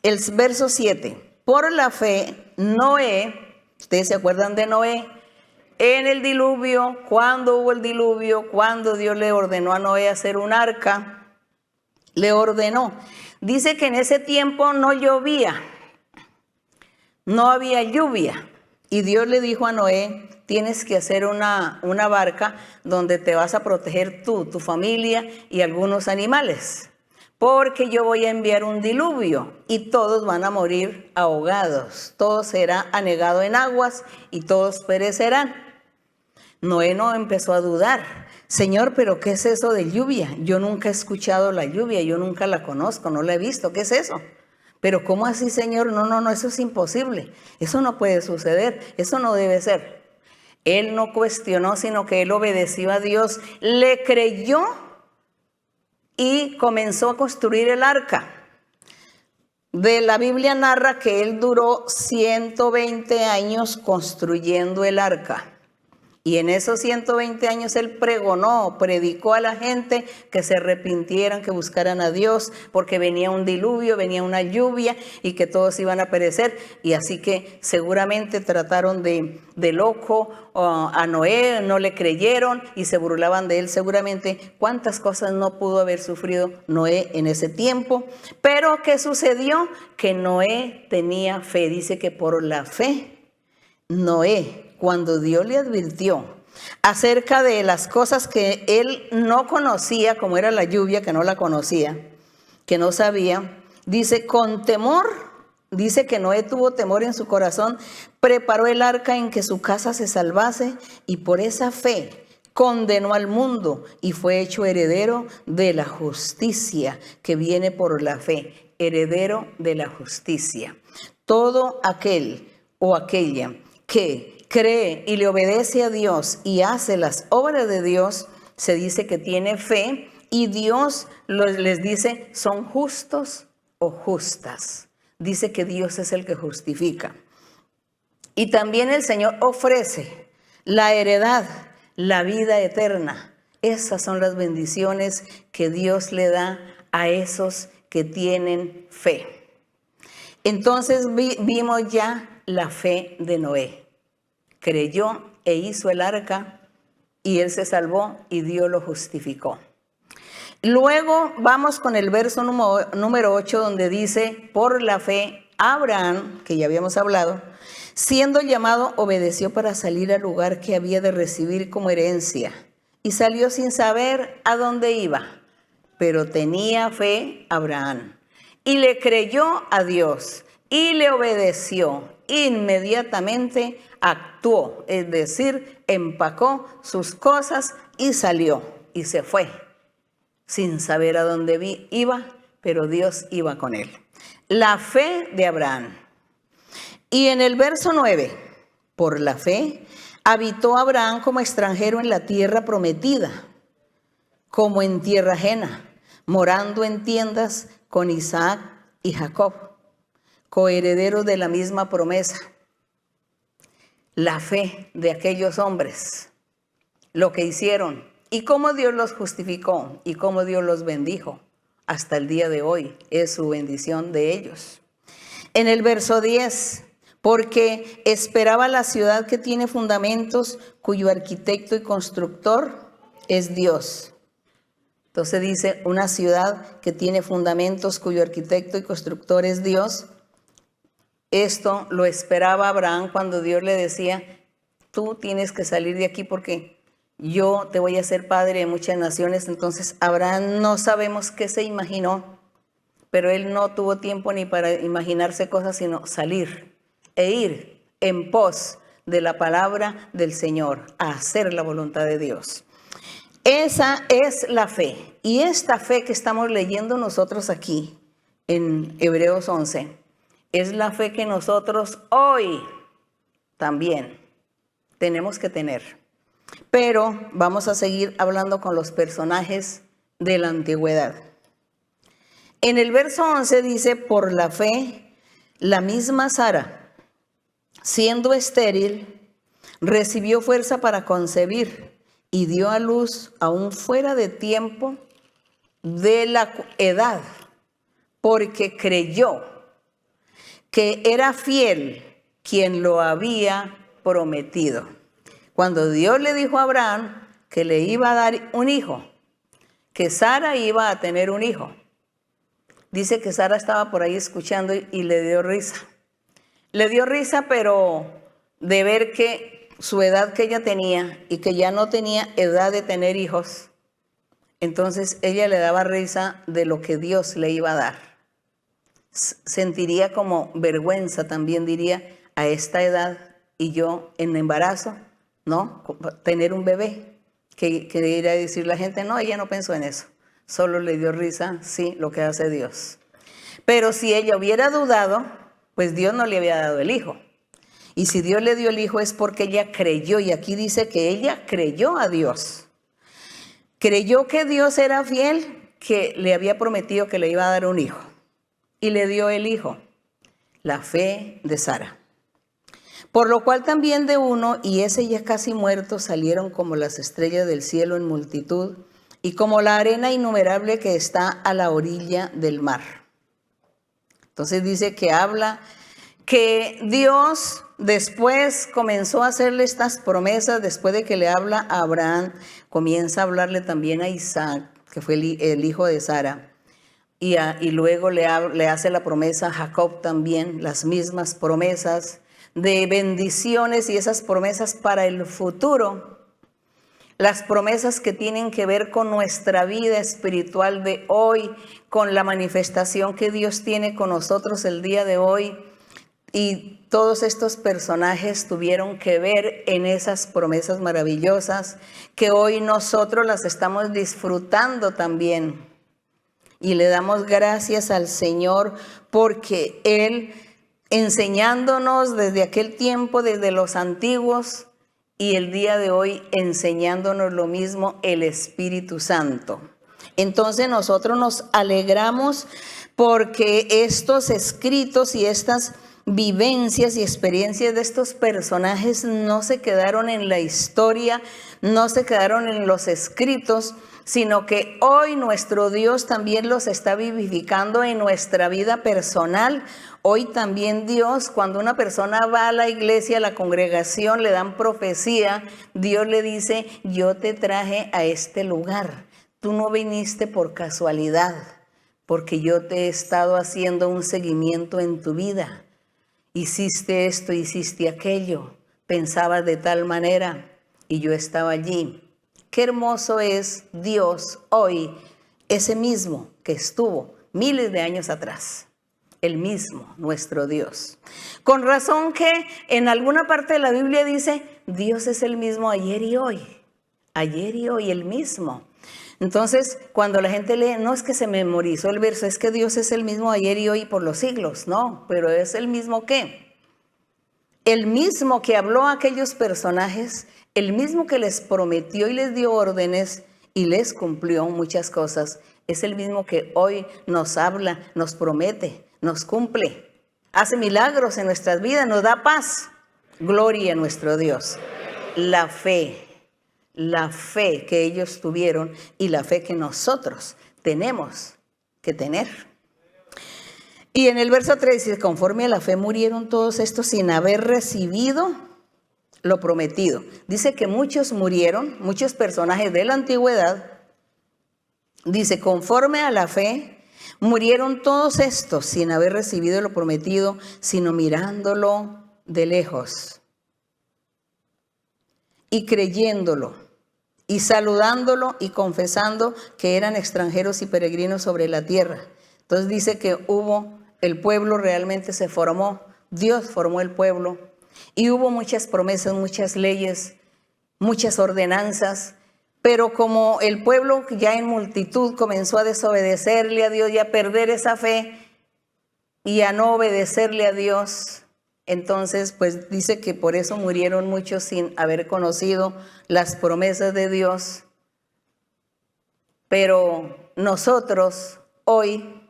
El verso 7, por la fe Noé, ¿ustedes se acuerdan de Noé? En el diluvio, cuando hubo el diluvio, cuando Dios le ordenó a Noé hacer un arca, le ordenó. Dice que en ese tiempo no llovía, no había lluvia. Y Dios le dijo a Noé, tienes que hacer una barca donde te vas a proteger tú, tu familia y algunos animales. Porque yo voy a enviar un diluvio y todos van a morir ahogados. Todo será anegado en aguas y todos perecerán. Noé no empezó a dudar. Señor, ¿pero qué es eso de lluvia? Yo nunca he escuchado la lluvia, yo nunca la conozco, no la he visto. ¿Qué es eso? Pero ¿cómo así, Señor? No, eso es imposible. Eso no puede suceder, eso no debe ser. Él no cuestionó, sino que él obedeció a Dios, le creyó y comenzó a construir el arca. De la Biblia narra que él duró 120 años construyendo el arca. Y en esos 120 años él predicó a la gente que se arrepintieran, que buscaran a Dios, porque venía un diluvio, venía una lluvia y que todos iban a perecer. Y así que seguramente trataron de loco a Noé, no le creyeron y se burlaban de él seguramente. Cuántas cosas no pudo haber sufrido Noé en ese tiempo. Pero ¿qué sucedió? Que Noé tenía fe. Dice que por la fe, Noé, cuando Dios le advirtió acerca de las cosas que él no conocía, como era la lluvia, que no la conocía, que no sabía, dice, con temor, dice que Noé tuvo temor en su corazón, preparó el arca en que su casa se salvase y por esa fe condenó al mundo y fue hecho heredero de la justicia que viene por la fe, heredero de la justicia. Todo aquel o aquella que cree y le obedece a Dios y hace las obras de Dios, se dice que tiene fe y Dios les dice, son justos o justas. Dice que Dios es el que justifica. Y también el Señor ofrece la heredad, la vida eterna. Esas son las bendiciones que Dios le da a esos que tienen fe. Entonces vimos ya la fe de Noé. Creyó e hizo el arca y él se salvó y Dios lo justificó. Luego vamos con el verso número 8 donde dice, por la fe Abraham, que ya habíamos hablado, siendo llamado obedeció para salir al lugar que había de recibir como herencia y salió sin saber a dónde iba, pero tenía fe Abraham y le creyó a Dios y le obedeció. Inmediatamente actuó, es decir, empacó sus cosas y salió y se fue, sin saber a dónde iba, pero Dios iba con él. La fe de Abraham. Y en el verso 9, por la fe, habitó Abraham como extranjero en la tierra prometida, como en tierra ajena, morando en tiendas con Isaac y Jacob, coherederos de la misma promesa. La fe de aquellos hombres, lo que hicieron y cómo Dios los justificó y cómo Dios los bendijo. Hasta el día de hoy es su bendición de ellos. En el verso 10, porque esperaba la ciudad que tiene fundamentos, cuyo arquitecto y constructor es Dios. Entonces dice, una ciudad que tiene fundamentos, cuyo arquitecto y constructor es Dios. Esto lo esperaba Abraham cuando Dios le decía, tú tienes que salir de aquí porque yo te voy a hacer padre de muchas naciones. Entonces Abraham no sabemos qué se imaginó, pero él no tuvo tiempo ni para imaginarse cosas, sino salir e ir en pos de la palabra del Señor, a hacer la voluntad de Dios. Esa es la fe. Y esta fe que estamos leyendo nosotros aquí en Hebreos 11, es la fe que nosotros hoy también tenemos que tener. Pero vamos a seguir hablando con los personajes de la antigüedad. En el verso 11 dice, por la fe, la misma Sara, siendo estéril, recibió fuerza para concebir y dio a luz aún fuera de tiempo de la edad, porque creyó que era fiel quien lo había prometido. Cuando Dios le dijo a Abraham que le iba a dar un hijo, que Sara iba a tener un hijo, dice que Sara estaba por ahí escuchando y le dio risa. Le dio risa, pero de ver que su edad que ella tenía y que ya no tenía edad de tener hijos, entonces ella le daba risa de lo que Dios le iba a dar. Sentiría como vergüenza también, diría, a esta edad y yo en embarazo, ¿no? Tener un bebé, que iría a decir la gente, no, ella no pensó en eso, solo le dio risa, sí, lo que hace Dios. Pero si ella hubiera dudado, pues Dios no le había dado el hijo. Y si Dios le dio el hijo es porque ella creyó, y aquí dice que ella creyó a Dios. Creyó que Dios era fiel, que le había prometido que le iba a dar un hijo. Y le dio el hijo, la fe de Sara. Por lo cual también de uno, y ese ya casi muerto, salieron como las estrellas del cielo en multitud, y como la arena innumerable que está a la orilla del mar. Entonces dice que habla que Dios después comenzó a hacerle estas promesas, después de que le habla a Abraham, comienza a hablarle también a Isaac, que fue el hijo de Sara, y luego le hace la promesa a Jacob también, las mismas promesas de bendiciones y esas promesas para el futuro. Las promesas que tienen que ver con nuestra vida espiritual de hoy, con la manifestación que Dios tiene con nosotros el día de hoy. Y todos estos personajes tuvieron que ver en esas promesas maravillosas que hoy nosotros las estamos disfrutando también. Y le damos gracias al Señor porque Él, enseñándonos desde aquel tiempo, desde los antiguos, y el día de hoy enseñándonos lo mismo, el Espíritu Santo. Entonces nosotros nos alegramos porque estos escritos y estas vivencias y experiencias de estos personajes no se quedaron en la historia, no se quedaron en los escritos, sino que hoy nuestro Dios también los está vivificando en nuestra vida personal. Hoy también Dios, cuando una persona va a la iglesia, a la congregación, le dan profecía, Dios le dice, yo te traje a este lugar. Tú no viniste por casualidad, porque yo te he estado haciendo un seguimiento en tu vida. Hiciste esto, hiciste aquello, pensabas de tal manera y yo estaba allí. Qué hermoso es Dios hoy, ese mismo que estuvo miles de años atrás. El mismo, nuestro Dios. Con razón que en alguna parte de la Biblia dice, Dios es el mismo ayer y hoy. Ayer y hoy el mismo. Entonces, cuando la gente lee, no es que se memorizó el verso, es que Dios es el mismo ayer y hoy por los siglos. No, pero es el mismo ¿qué? El mismo que habló a aquellos personajes, el mismo que les prometió y les dio órdenes y les cumplió muchas cosas, es el mismo que hoy nos habla, nos promete, nos cumple, hace milagros en nuestras vidas, nos da paz. Gloria a nuestro Dios. La fe que ellos tuvieron y la fe que nosotros tenemos que tener. Y en el verso 3 dice, conforme a la fe murieron todos estos sin haber recibido lo prometido. Dice que muchos murieron, muchos personajes de la antigüedad. Dice, conforme a la fe murieron todos estos sin haber recibido lo prometido, sino mirándolo de lejos y creyéndolo y saludándolo y confesando que eran extranjeros y peregrinos sobre la tierra. Entonces dice que el pueblo realmente se formó, Dios formó el pueblo y hubo muchas promesas, muchas leyes, muchas ordenanzas. Pero como el pueblo ya en multitud comenzó a desobedecerle a Dios y a perder esa fe y a no obedecerle a Dios, entonces pues dice que por eso murieron muchos sin haber conocido las promesas de Dios. Pero nosotros hoy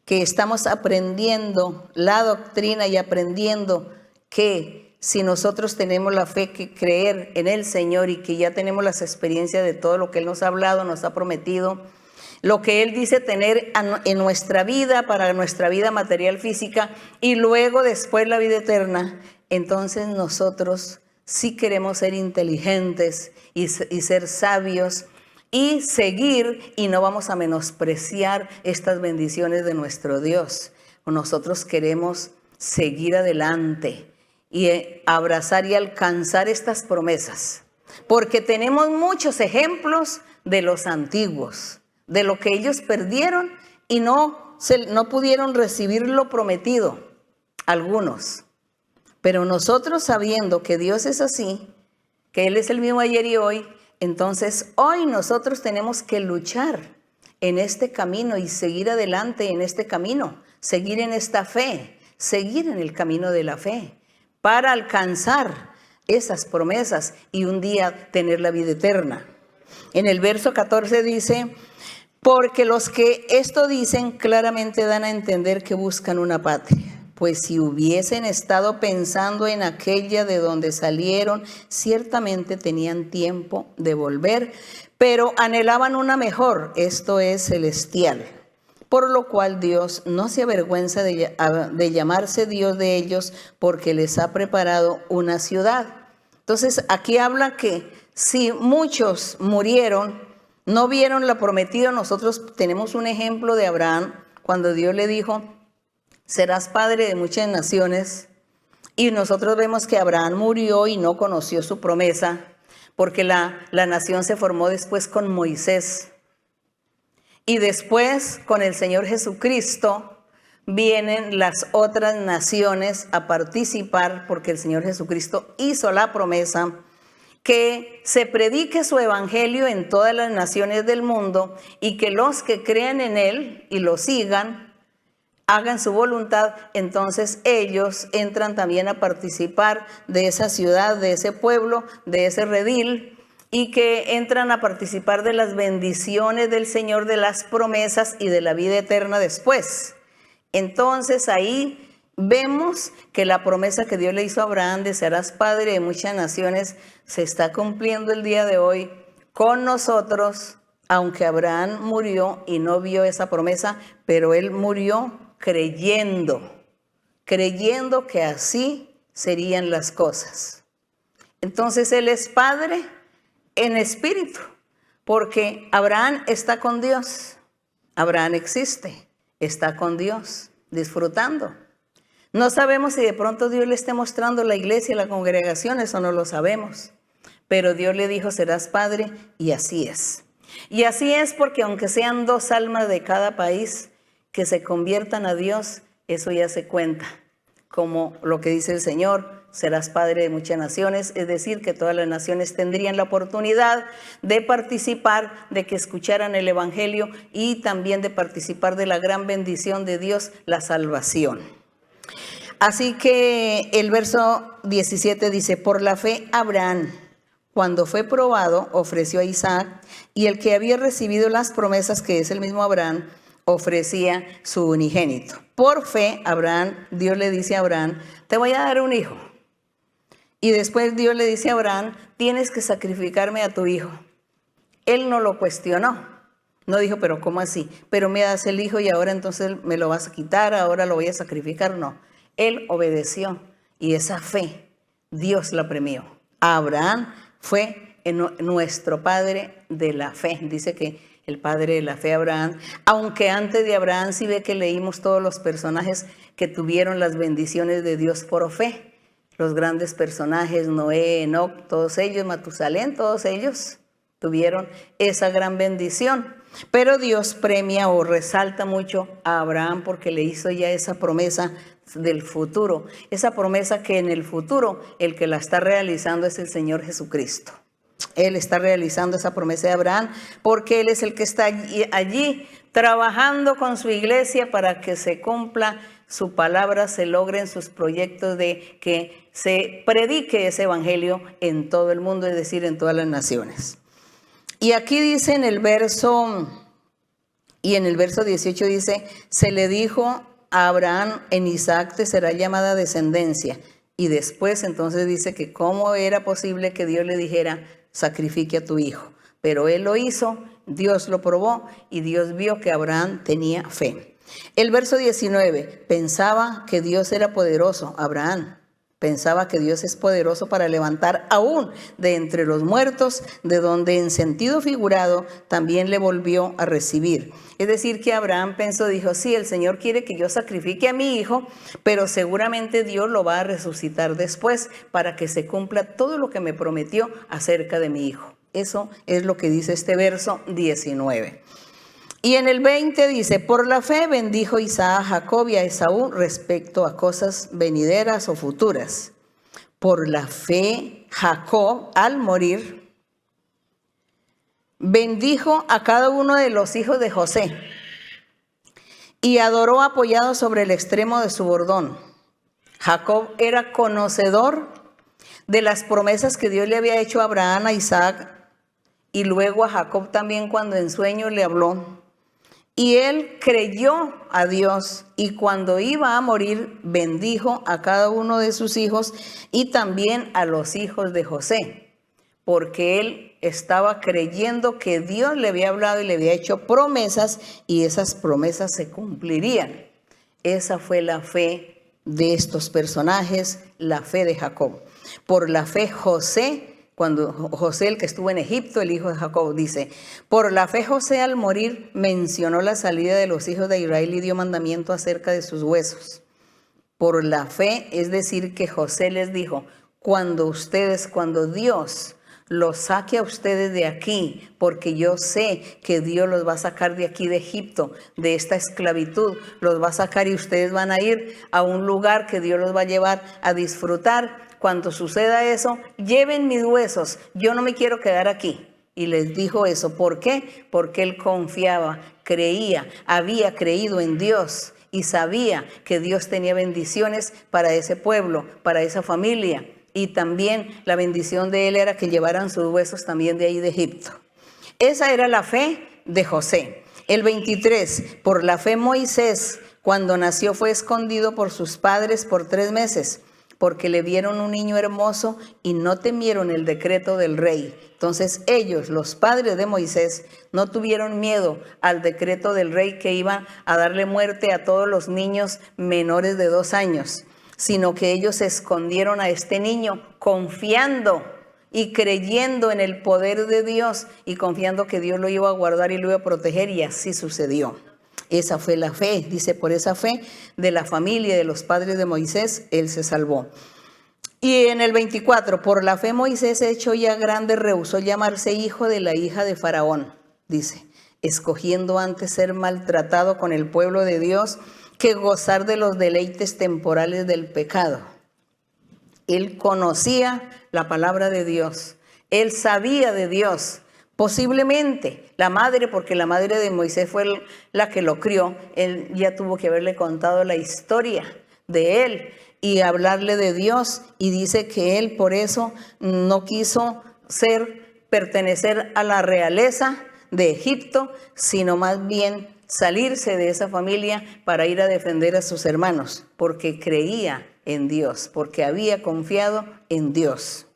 que estamos aprendiendo la doctrina y aprendiendo que si nosotros tenemos la fe que creer en el Señor y que ya tenemos las experiencias de todo lo que Él nos ha hablado, nos ha prometido, lo que Él dice tener en nuestra vida, para nuestra vida material física y luego después la vida eterna, entonces nosotros sí queremos ser inteligentes y ser sabios y seguir y no vamos a menospreciar estas bendiciones de nuestro Dios. Nosotros queremos seguir adelante y abrazar y alcanzar estas promesas, porque tenemos muchos ejemplos de los antiguos, de lo que ellos perdieron y no pudieron recibir lo prometido, algunos. Pero nosotros sabiendo que Dios es así, que Él es el mismo ayer y hoy, entonces hoy nosotros tenemos que luchar en este camino y seguir adelante en este camino, seguir en esta fe, seguir en el camino de la fe, para alcanzar esas promesas y un día tener la vida eterna. En el verso 14 dice, porque los que esto dicen claramente dan a entender que buscan una patria. pues si hubiesen estado pensando en aquella de donde salieron, ciertamente tenían tiempo de volver, pero anhelaban una mejor, esto es celestial. Por lo cual Dios no se avergüenza de llamarse Dios de ellos, porque les ha preparado una ciudad. Entonces aquí habla que si muchos murieron, no vieron la prometida. Nosotros tenemos un ejemplo de Abraham, cuando Dios le dijo, serás padre de muchas naciones. Y nosotros vemos que Abraham murió y no conoció su promesa, porque la nación se formó después con Moisés. Y después, con el Señor Jesucristo, vienen las otras naciones a participar, porque el Señor Jesucristo hizo la promesa que se predique su evangelio en todas las naciones del mundo y que los que crean en él y lo sigan, hagan su voluntad. Entonces ellos entran también a participar de esa ciudad, de ese pueblo, de ese redil, y que entran a participar de las bendiciones del Señor, de las promesas y de la vida eterna después. Entonces ahí vemos que la promesa que Dios le hizo a Abraham de serás padre de muchas naciones se está cumpliendo el día de hoy con nosotros, aunque Abraham murió y no vio esa promesa, pero él murió creyendo que así serían las cosas. Entonces él es padre en espíritu, porque Abraham está con Dios. Abraham existe, está con Dios, disfrutando. No sabemos si de pronto Dios le esté mostrando la iglesia, la congregación, eso no lo sabemos. Pero Dios le dijo, serás padre, y así es. Y así es porque aunque sean 2 almas de cada país que se conviertan a Dios, eso ya se cuenta. Como lo que dice el Señor, serás padre de muchas naciones, es decir, que todas las naciones tendrían la oportunidad de participar, de que escucharan el evangelio y también de participar de la gran bendición de Dios, la salvación. Así que el verso 17 dice, por la fe Abraham, cuando fue probado, ofreció a Isaac, y el que había recibido las promesas, que es el mismo Abraham, ofrecía su unigénito. Por fe, Abraham, Dios le dice a Abraham, te voy a dar un hijo. Y después Dios le dice a Abraham, tienes que sacrificarme a tu hijo. Él no lo cuestionó. No dijo, pero ¿cómo así? Pero me das el hijo y ahora entonces me lo vas a quitar, ahora lo voy a sacrificar. No, él obedeció y esa fe Dios la premió. Abraham fue nuestro padre de la fe. Dice que el padre de la fe, Abraham, aunque antes de Abraham sí ve que leímos todos los personajes que tuvieron las bendiciones de Dios por fe. Los grandes personajes, Noé, Enoc, todos ellos, Matusalén, todos ellos tuvieron esa gran bendición. Pero Dios premia o resalta mucho a Abraham porque le hizo ya esa promesa del futuro. Esa promesa que en el futuro el que la está realizando es el Señor Jesucristo. Él está realizando esa promesa de Abraham porque Él es el que está allí trabajando con su iglesia para que se cumpla su palabra, se logren sus proyectos de que se predique ese evangelio en todo el mundo, es decir, en todas las naciones. Y aquí dice en el verso 18 dice, se le dijo a Abraham, en Isaac te será llamada descendencia. Y después entonces dice que cómo era posible que Dios le dijera, sacrifique a tu hijo. Pero él lo hizo, Dios lo probó y Dios vio que Abraham tenía fe. El verso 19, pensaba que Dios era poderoso, Abraham. Pensaba que Dios es poderoso para levantar aún de entre los muertos, de donde en sentido figurado también le volvió a recibir. Es decir, que Abraham pensó, dijo, sí, el Señor quiere que yo sacrifique a mi hijo, pero seguramente Dios lo va a resucitar después para que se cumpla todo lo que me prometió acerca de mi hijo. Eso es lo que dice este verso 19. Y en el 20 dice, por la fe bendijo Isaac a Jacob y a Esaú respecto a cosas venideras o futuras. Por la fe Jacob, al morir, bendijo a cada uno de los hijos de José y adoró apoyado sobre el extremo de su bordón. Jacob era conocedor de las promesas que Dios le había hecho a Abraham, a Isaac, y luego a Jacob también cuando en sueño le habló. Y él creyó a Dios y cuando iba a morir bendijo a cada uno de sus hijos y también a los hijos de José, porque él estaba creyendo que Dios le había hablado y le había hecho promesas y esas promesas se cumplirían. Esa fue la fe de estos personajes, la fe de Jacob. Por la fe José, cuando José, el que estuvo en Egipto, el hijo de Jacob, dice, por la fe José al morir mencionó la salida de los hijos de Israel y dio mandamiento acerca de sus huesos. Por la fe, es decir, que José les dijo, cuando Dios los saque a ustedes de aquí, porque yo sé que Dios los va a sacar de aquí de Egipto, de esta esclavitud, los va a sacar y ustedes van a ir a un lugar que Dios los va a llevar a disfrutar. Cuando suceda eso, lleven mis huesos, yo no me quiero quedar aquí. Y les dijo eso, ¿por qué? Porque él confiaba, creía, había creído en Dios y sabía que Dios tenía bendiciones para ese pueblo, para esa familia. Y también la bendición de él era que llevaran sus huesos también de ahí de Egipto. Esa era la fe de José. El 23, por la fe Moisés, cuando nació fue escondido por sus padres por 3 meses, porque le vieron un niño hermoso y no temieron el decreto del rey. Entonces ellos, los padres de Moisés, no tuvieron miedo al decreto del rey que iba a darle muerte a todos los niños menores de 2 años, sino que ellos escondieron a este niño confiando y creyendo en el poder de Dios y confiando que Dios lo iba a guardar y lo iba a proteger, y así sucedió. Esa fue la fe, dice, por esa fe de la familia de los padres de Moisés, él se salvó. Y en el 24, por la fe Moisés, hecho ya grande, rehusó llamarse hijo de la hija de Faraón, dice, escogiendo antes ser maltratado con el pueblo de Dios que gozar de los deleites temporales del pecado. Él conocía la palabra de Dios, él sabía de Dios. Posiblemente la madre, porque la madre de Moisés fue la que lo crió, él ya tuvo que haberle contado la historia de él y hablarle de Dios, y dice que él por eso no quiso pertenecer a la realeza de Egipto, sino más bien salirse de esa familia para ir a defender a sus hermanos, porque creía en Dios, porque había confiado en Dios.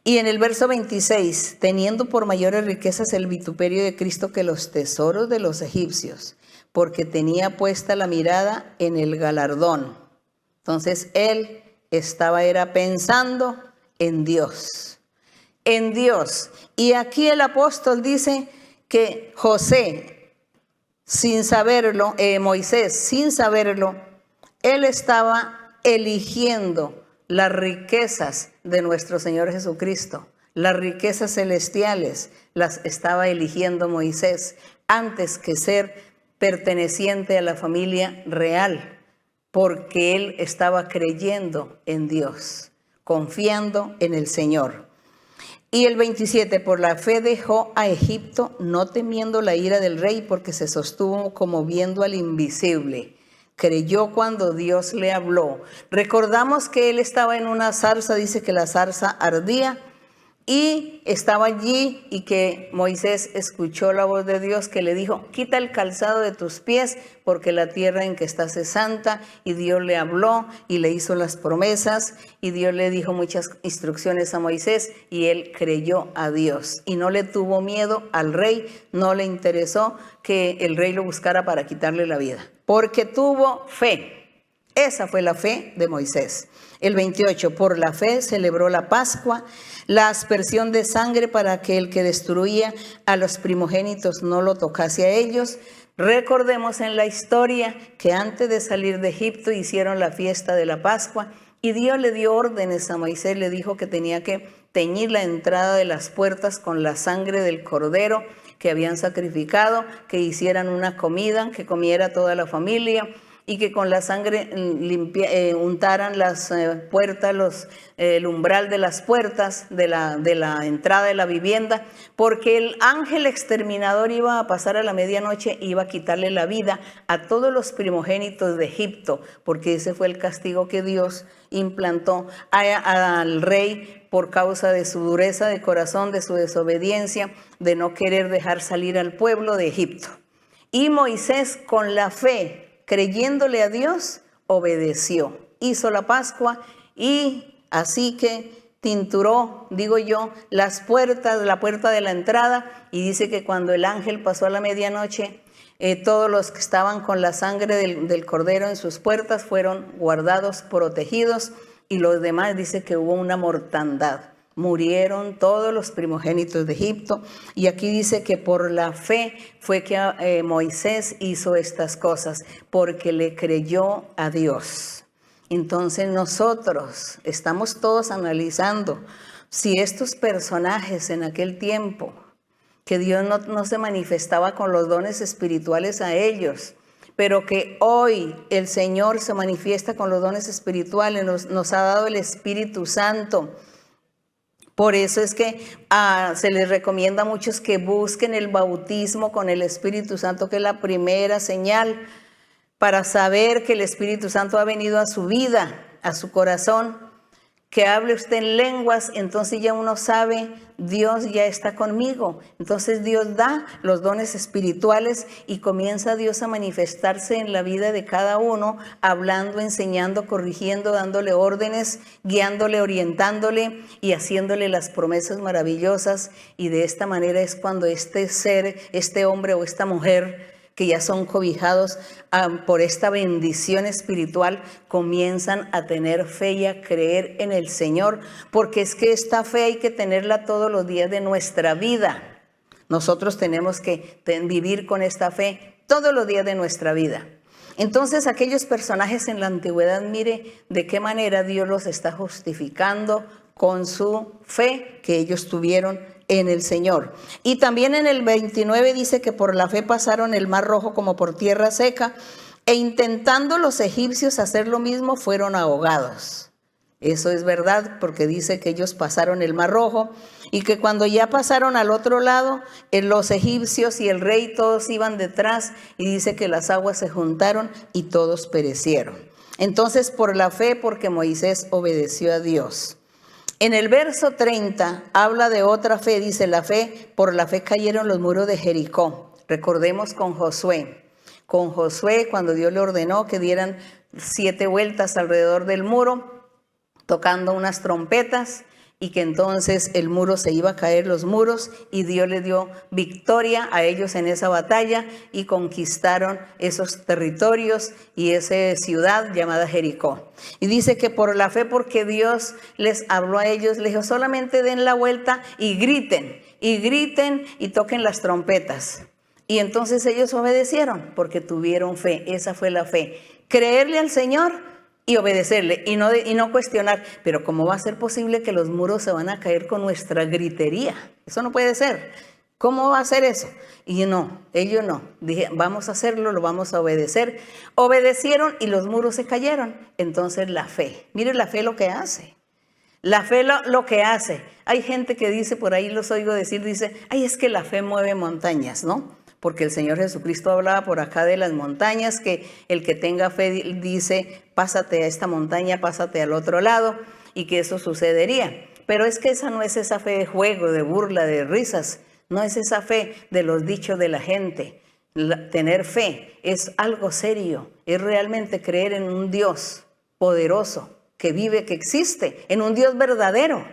Y en el verso 26, teniendo por mayores riquezas el vituperio de Cristo que los tesoros de los egipcios, porque tenía puesta la mirada en el galardón. Entonces él era pensando en Dios, en Dios. Y aquí el apóstol dice que José, sin saberlo, Moisés, sin saberlo, él estaba eligiendo las riquezas de nuestro Señor Jesucristo, las riquezas celestiales, las estaba eligiendo Moisés antes que ser perteneciente a la familia real, porque él estaba creyendo en Dios, confiando en el Señor. Y el 27, por la fe dejó a Egipto, no temiendo la ira del rey, porque se sostuvo como viendo al invisible. Creyó cuando Dios le habló. Recordamos que él estaba en una zarza, dice que la zarza ardía, y estaba allí y que Moisés escuchó la voz de Dios que le dijo, quita el calzado de tus pies porque la tierra en que estás es santa, y Dios le habló y le hizo las promesas y Dios le dijo muchas instrucciones a Moisés y él creyó a Dios y no le tuvo miedo al rey, no le interesó que el rey lo buscara para quitarle la vida, porque tuvo fe. Esa fue la fe de Moisés. El 28, por la fe celebró la Pascua, la aspersión de sangre para que el que destruía a los primogénitos no lo tocase a ellos. Recordemos en la historia que antes de salir de Egipto hicieron la fiesta de la Pascua y Dios le dio órdenes a Moisés, le dijo que tenía que teñir la entrada de las puertas con la sangre del cordero que habían sacrificado, que hicieran una comida, que comiera toda la familia, y que con la sangre untaran las puertas, el umbral de las puertas de la entrada de la vivienda, porque el ángel exterminador iba a pasar a la medianoche y iba a quitarle la vida a todos los primogénitos de Egipto, porque ese fue el castigo que Dios implantó al rey por causa de su dureza de corazón, de su desobediencia, de no querer dejar salir al pueblo de Egipto. Y Moisés, con la fe, creyéndole a Dios, obedeció. Hizo la Pascua y así que tinturó, digo yo, las puertas, la puerta de la entrada, y dice que cuando el ángel pasó a la medianoche, todos los que estaban con la sangre del cordero en sus puertas fueron guardados, protegidos, y los demás dice que hubo una mortandad. Murieron todos los primogénitos de Egipto, y aquí dice que por la fe fue que Moisés hizo estas cosas, porque le creyó a Dios. Entonces nosotros estamos todos analizando si estos personajes en aquel tiempo, que Dios no se manifestaba con los dones espirituales a ellos, pero que hoy el Señor se manifiesta con los dones espirituales, nos ha dado el Espíritu Santo. Por eso es que se les recomienda a muchos que busquen el bautismo con el Espíritu Santo, que es la primera señal para saber que el Espíritu Santo ha venido a su vida, a su corazón. Que hable usted en lenguas, entonces ya uno sabe, Dios ya está conmigo. Entonces Dios da los dones espirituales y comienza Dios a manifestarse en la vida de cada uno, hablando, enseñando, corrigiendo, dándole órdenes, guiándole, orientándole y haciéndole las promesas maravillosas. Y de esta manera es cuando este ser, este hombre o esta mujer, que ya son cobijados por esta bendición espiritual, comienzan a tener fe y a creer en el Señor, porque es que esta fe hay que tenerla todos los días de nuestra vida. Nosotros tenemos que vivir con esta fe todos los días de nuestra vida. Entonces aquellos personajes en la antigüedad, mire de qué manera Dios los está justificando con su fe que ellos tuvieron en el Señor. Y también en el 29 dice que por la fe pasaron el mar rojo como por tierra seca, e intentando los egipcios hacer lo mismo, fueron ahogados. Eso es verdad, porque dice que ellos pasaron el mar rojo y que cuando ya pasaron al otro lado, los egipcios y el rey todos iban detrás, y dice que las aguas se juntaron y todos perecieron. Entonces, por la fe, porque Moisés obedeció a Dios. En el verso 30 habla de otra fe, dice la fe, por la fe cayeron los muros de Jericó. Recordemos con Josué. Con Josué, cuando Dios le ordenó que dieran 7 vueltas alrededor del muro, tocando unas trompetas, y que entonces el muro se iba a caer, los muros, y Dios le dio victoria a ellos en esa batalla y conquistaron esos territorios y esa ciudad llamada Jericó. Y dice que por la fe, porque Dios les habló a ellos, les dijo, solamente den la vuelta y griten y toquen las trompetas. Y entonces ellos obedecieron porque tuvieron fe. Esa fue la fe. Creerle al Señor y obedecerle y no cuestionar, pero ¿cómo va a ser posible que los muros se van a caer con nuestra gritería? Eso no puede ser. ¿Cómo va a ser eso? Y no, ellos no. Dije, vamos a hacerlo, lo vamos a obedecer. Obedecieron y los muros se cayeron. Entonces la fe. Mire la fe lo que hace. La fe lo que hace. Hay gente que dice, por ahí los oigo decir, dice, ay, es que la fe mueve montañas, ¿no? Porque el Señor Jesucristo hablaba por acá de las montañas, que el que tenga fe dice, pásate a esta montaña, pásate al otro lado, y que eso sucedería. Pero es que esa no es esa fe de juego, de burla, de risas, no es esa fe de los dichos de la gente. Tener fe es algo serio, es realmente creer en un Dios poderoso, que vive, que existe, en un Dios verdadero.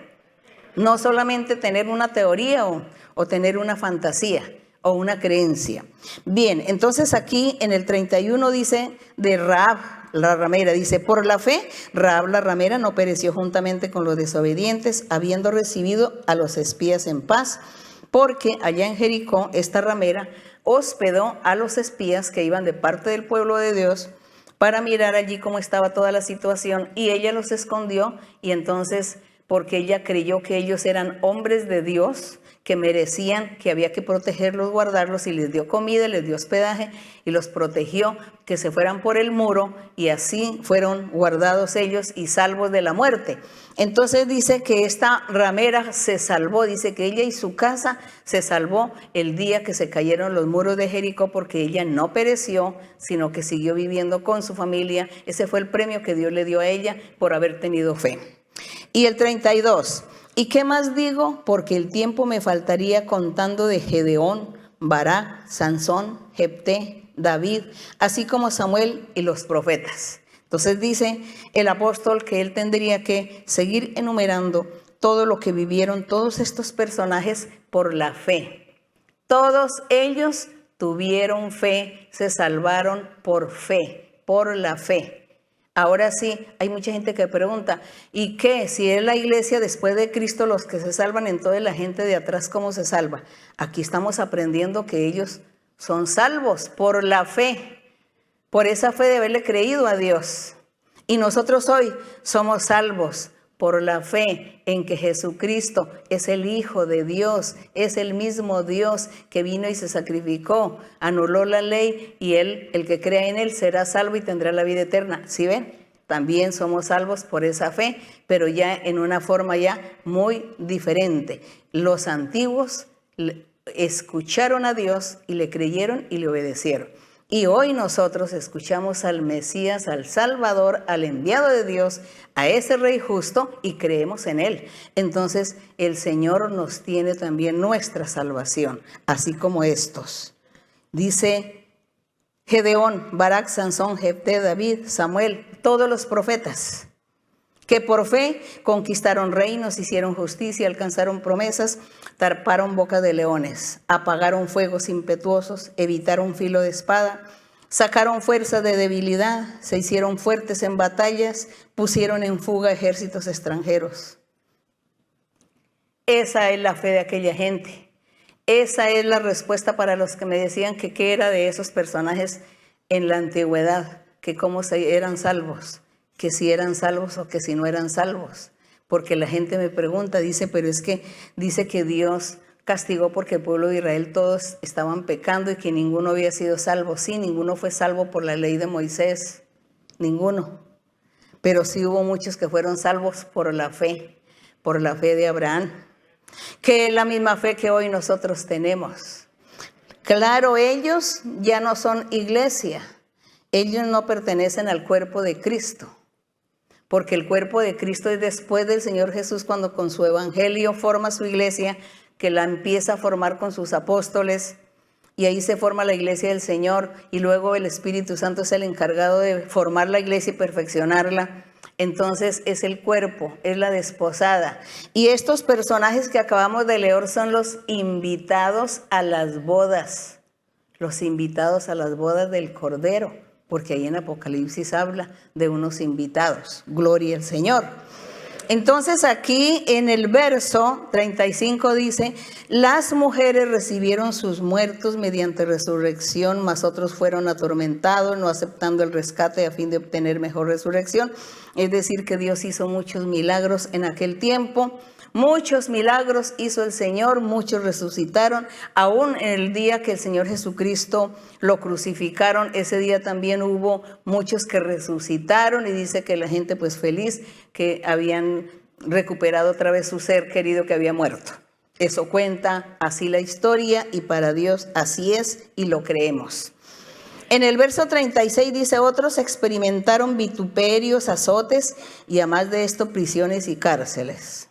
No solamente tener una teoría o tener una fantasía o una creencia. Bien, entonces aquí en el 31 dice de Rahab, la ramera, dice, por la fe, Rahab la ramera no pereció juntamente con los desobedientes, habiendo recibido a los espías en paz, porque allá en Jericó, esta ramera hospedó a los espías que iban de parte del pueblo de Dios para mirar allí cómo estaba toda la situación, y ella los escondió, y entonces, porque ella creyó que ellos eran hombres de Dios, que merecían, que había que protegerlos, guardarlos, y les dio comida, les dio hospedaje y los protegió, que se fueran por el muro, y así fueron guardados ellos y salvos de la muerte. Entonces dice que esta ramera se salvó, dice que ella y su casa se salvó el día que se cayeron los muros de Jericó, porque ella no pereció, sino que siguió viviendo con su familia. Ese fue el premio que Dios le dio a ella por haber tenido fe. Y el 32, ¿y qué más digo? Porque el tiempo me faltaría contando de Gedeón, Barak, Sansón, Jefté, David, así como Samuel y los profetas. Entonces dice el apóstol que él tendría que seguir enumerando todo lo que vivieron todos estos personajes por la fe. Todos ellos tuvieron fe, se salvaron por fe, por la fe. Ahora sí, hay mucha gente que pregunta, ¿y qué? Si es la iglesia después de Cristo los que se salvan, entonces la gente de atrás, ¿cómo se salva? Aquí estamos aprendiendo que ellos son salvos por la fe, por esa fe de haberle creído a Dios. Y nosotros hoy somos salvos por la fe en que Jesucristo es el Hijo de Dios, es el mismo Dios que vino y se sacrificó, anuló la ley y él, el que crea en él, será salvo y tendrá la vida eterna. ¿Sí ven? También somos salvos por esa fe, pero ya en una forma ya muy diferente. Los antiguos escucharon a Dios y le creyeron y le obedecieron. Y hoy nosotros escuchamos al Mesías, al Salvador, al enviado de Dios, a ese Rey justo y creemos en él. Entonces el Señor nos tiene también nuestra salvación, así como estos. Dice Gedeón, Barak, Sansón, Jefté, David, Samuel, todos los profetas, que por fe conquistaron reinos, hicieron justicia, alcanzaron promesas, tarparon boca de leones, apagaron fuegos impetuosos, evitaron filo de espada, sacaron fuerza de debilidad, se hicieron fuertes en batallas, pusieron en fuga ejércitos extranjeros. Esa es la fe de aquella gente. Esa es la respuesta para los que me decían que qué era de esos personajes en la antigüedad, que cómo eran salvos, que si eran salvos o que si no eran salvos. Porque la gente me pregunta, dice, pero es que dice que Dios castigó porque el pueblo de Israel todos estaban pecando y que ninguno había sido salvo. Sí, ninguno fue salvo por la ley de Moisés, ninguno. Pero sí hubo muchos que fueron salvos por la fe de Abraham, que es la misma fe que hoy nosotros tenemos. Claro, ellos ya no son iglesia, ellos no pertenecen al cuerpo de Cristo. Porque el cuerpo de Cristo es después del Señor Jesús cuando con su evangelio forma su iglesia, que la empieza a formar con sus apóstoles, y ahí se forma la iglesia del Señor, y luego el Espíritu Santo es el encargado de formar la iglesia y perfeccionarla. Entonces es el cuerpo, es la desposada. Y estos personajes que acabamos de leer son los invitados a las bodas, los invitados a las bodas del Cordero. Porque ahí en Apocalipsis habla de unos invitados. Gloria al Señor. Entonces aquí en el verso 35 dice, las mujeres recibieron sus muertos mediante resurrección, mas otros fueron atormentados, no aceptando el rescate a fin de obtener mejor resurrección. Es decir, que Dios hizo muchos milagros en aquel tiempo. Muchos milagros hizo el Señor, muchos resucitaron. Aún en el día que el Señor Jesucristo lo crucificaron, ese día también hubo muchos que resucitaron y dice que la gente pues feliz que habían recuperado otra vez su ser querido que había muerto. Eso cuenta así la historia y para Dios así es y lo creemos. En el verso 36 dice, otros experimentaron vituperios, azotes y además de esto prisiones y cárceles.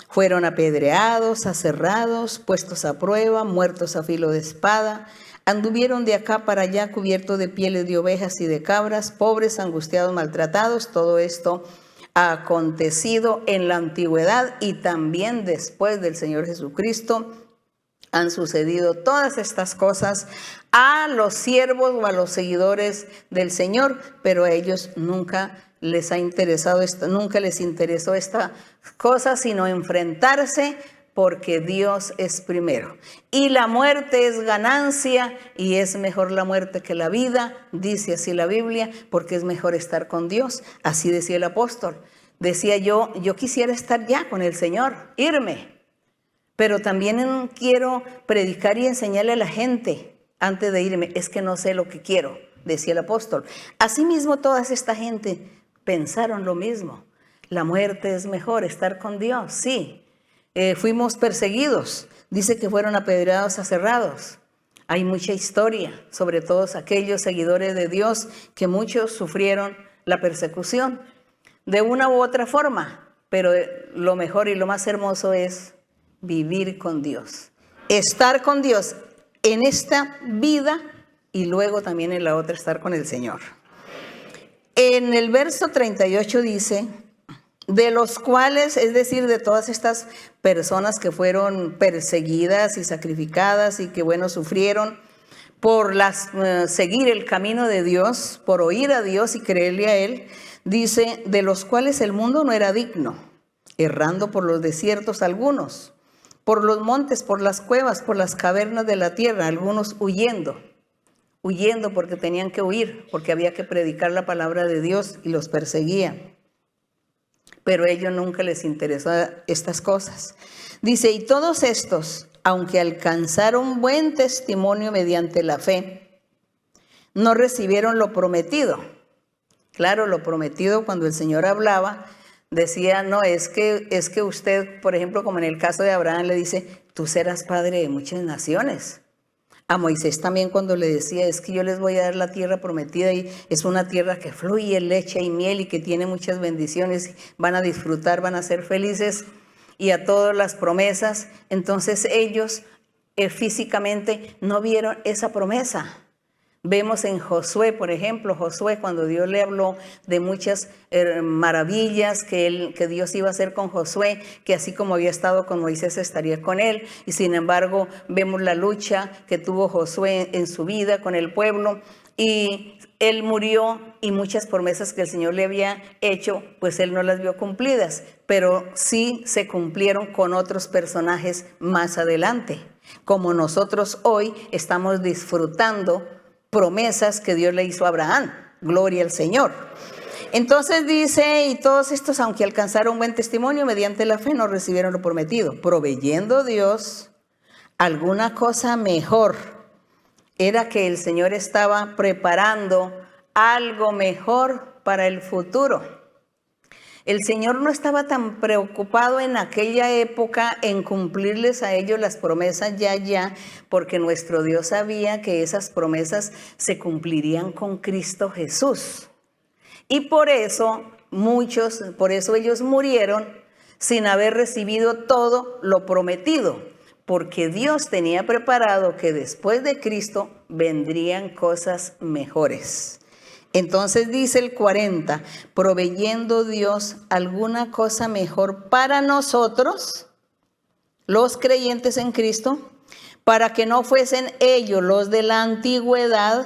Fueron apedreados, aserrados, puestos a prueba, muertos a filo de espada. Anduvieron de acá para allá cubiertos de pieles de ovejas y de cabras, pobres, angustiados, maltratados. Todo esto ha acontecido en la antigüedad y también después del Señor Jesucristo. Han sucedido todas estas cosas a los siervos o a los seguidores del Señor, pero a ellos nunca les ha interesado esto, nunca les interesó esta cosa, sino enfrentarse porque Dios es primero. Y la muerte es ganancia y es mejor la muerte que la vida, dice así la Biblia, porque es mejor estar con Dios. Así decía el apóstol. Decía yo quisiera estar ya con el Señor, irme. Pero también quiero predicar y enseñarle a la gente antes de irme. Es que no sé lo que quiero, decía el apóstol. Asimismo, toda esta gente pensaron lo mismo. La muerte es mejor, estar con Dios, sí. Fuimos perseguidos. Dice que fueron apedreados, aserrados. Hay mucha historia sobre todos aquellos seguidores de Dios que muchos sufrieron la persecución de una u otra forma. Pero lo mejor y lo más hermoso es vivir con Dios, estar con Dios. en esta vida y luego también en la otra estar con el Señor. En el verso 38 dice, de los cuales, es decir, de todas estas personas que fueron perseguidas y sacrificadas y que, bueno, sufrieron por seguir el camino de Dios, por oír a Dios y creerle a Él, dice, de los cuales el mundo no era digno, errando por los desiertos algunos, por los montes, por las cuevas, por las cavernas de la tierra, algunos huyendo porque tenían que huir, porque había que predicar la palabra de Dios y los perseguían. Pero a ellos nunca les interesó estas cosas. Dice, y todos estos, aunque alcanzaron buen testimonio mediante la fe, no recibieron lo prometido. Claro, lo prometido cuando el Señor hablaba, decía, no, es que usted, por ejemplo, como en el caso de Abraham, le dice, tú serás padre de muchas naciones. A Moisés también cuando le decía, es que yo les voy a dar la tierra prometida y es una tierra que fluye leche y miel y que tiene muchas bendiciones, van a disfrutar, van a ser felices, y a todas las promesas. Entonces ellos físicamente no vieron esa promesa. Vemos en Josué, por ejemplo, Josué cuando Dios le habló de muchas maravillas que Dios iba a hacer con Josué, que así como había estado con Moisés estaría con él, y sin embargo vemos la lucha que tuvo Josué en su vida con el pueblo, y él murió y muchas promesas que el Señor le había hecho, pues él no las vio cumplidas, pero sí se cumplieron con otros personajes más adelante, como nosotros hoy estamos disfrutando promesas que Dios le hizo a Abraham. Gloria al Señor. Entonces dice, y todos estos, aunque alcanzaron buen testimonio mediante la fe, no recibieron lo prometido, proveyendo Dios alguna cosa mejor. Era que el Señor estaba preparando algo mejor para el futuro. El Señor no estaba tan preocupado en aquella época en cumplirles a ellos las promesas ya, porque nuestro Dios sabía que esas promesas se cumplirían con Cristo Jesús. Y por eso ellos murieron sin haber recibido todo lo prometido, porque Dios tenía preparado que después de Cristo vendrían cosas mejores. Entonces dice el 40, proveyendo Dios alguna cosa mejor para nosotros, los creyentes en Cristo, para que no fuesen ellos los de la antigüedad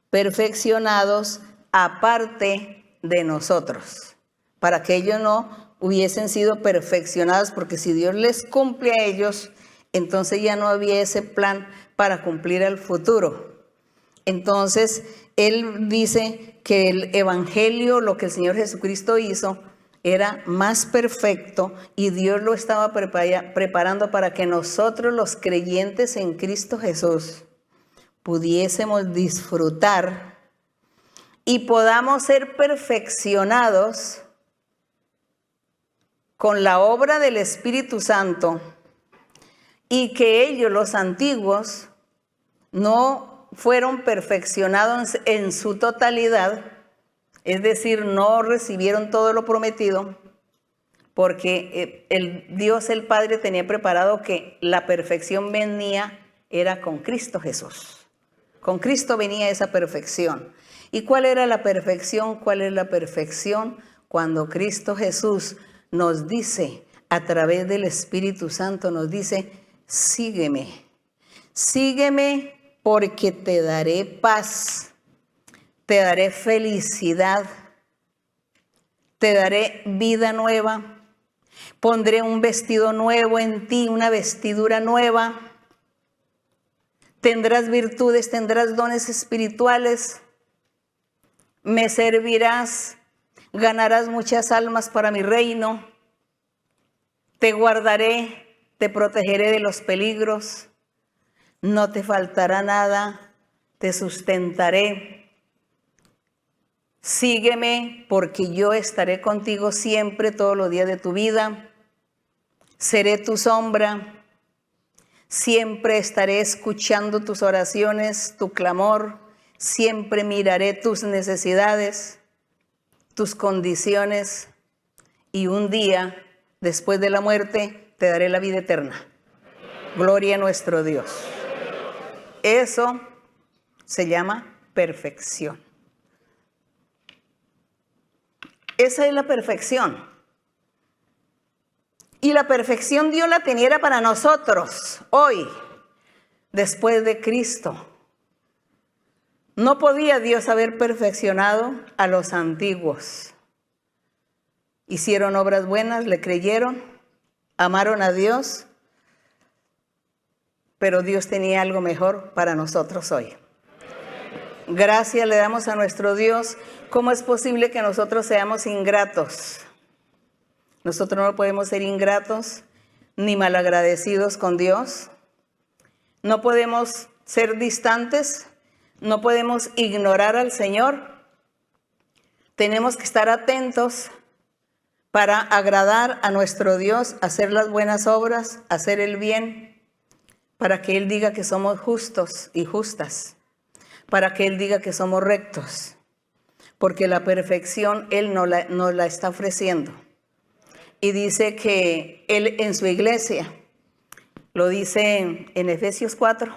perfeccionados aparte de nosotros, para que ellos no hubiesen sido perfeccionados, porque si Dios les cumple a ellos, entonces ya no había ese plan para cumplir al futuro. Entonces él dice que el evangelio, lo que el Señor Jesucristo hizo, era más perfecto y Dios lo estaba preparando para que nosotros los creyentes en Cristo Jesús pudiésemos disfrutar y podamos ser perfeccionados con la obra del Espíritu Santo, y que ellos, los antiguos, no fueron perfeccionados en su totalidad, es decir, no recibieron todo lo prometido, porque Dios el Padre tenía preparado que la perfección era con Cristo Jesús. Con Cristo venía esa perfección. ¿Y cuál era la perfección? ¿Cuál es la perfección? Cuando Cristo Jesús nos dice, a través del Espíritu Santo, nos dice, sígueme, sígueme porque te daré paz, te daré felicidad, te daré vida nueva, pondré un vestido nuevo en ti, una vestidura nueva, tendrás virtudes, tendrás dones espirituales, me servirás, ganarás muchas almas para mi reino, te guardaré, te protegeré de los peligros, no te faltará nada, te sustentaré. Sígueme porque yo estaré contigo siempre, todos los días de tu vida. Seré tu sombra, siempre estaré escuchando tus oraciones, tu clamor, siempre miraré tus necesidades, tus condiciones, y un día, después de la muerte, te daré la vida eterna. Gloria a nuestro Dios. Eso se llama perfección. Esa es la perfección. Y la perfección Dios la tenía para nosotros hoy, después de Cristo. No podía Dios haber perfeccionado a los antiguos. Hicieron obras buenas, le creyeron, amaron a Dios, pero Dios tenía algo mejor para nosotros hoy. Gracias le damos a nuestro Dios. ¿Cómo es posible que nosotros seamos ingratos? Nosotros no podemos ser ingratos ni malagradecidos con Dios. No podemos ser distantes. No podemos ignorar al Señor. Tenemos que estar atentos para agradar a nuestro Dios, hacer las buenas obras, hacer el bien, para que Él diga que somos justos y justas, para que Él diga que somos rectos, porque la perfección Él nos la está ofreciendo. Y dice que Él en su iglesia, lo dice en Efesios 4,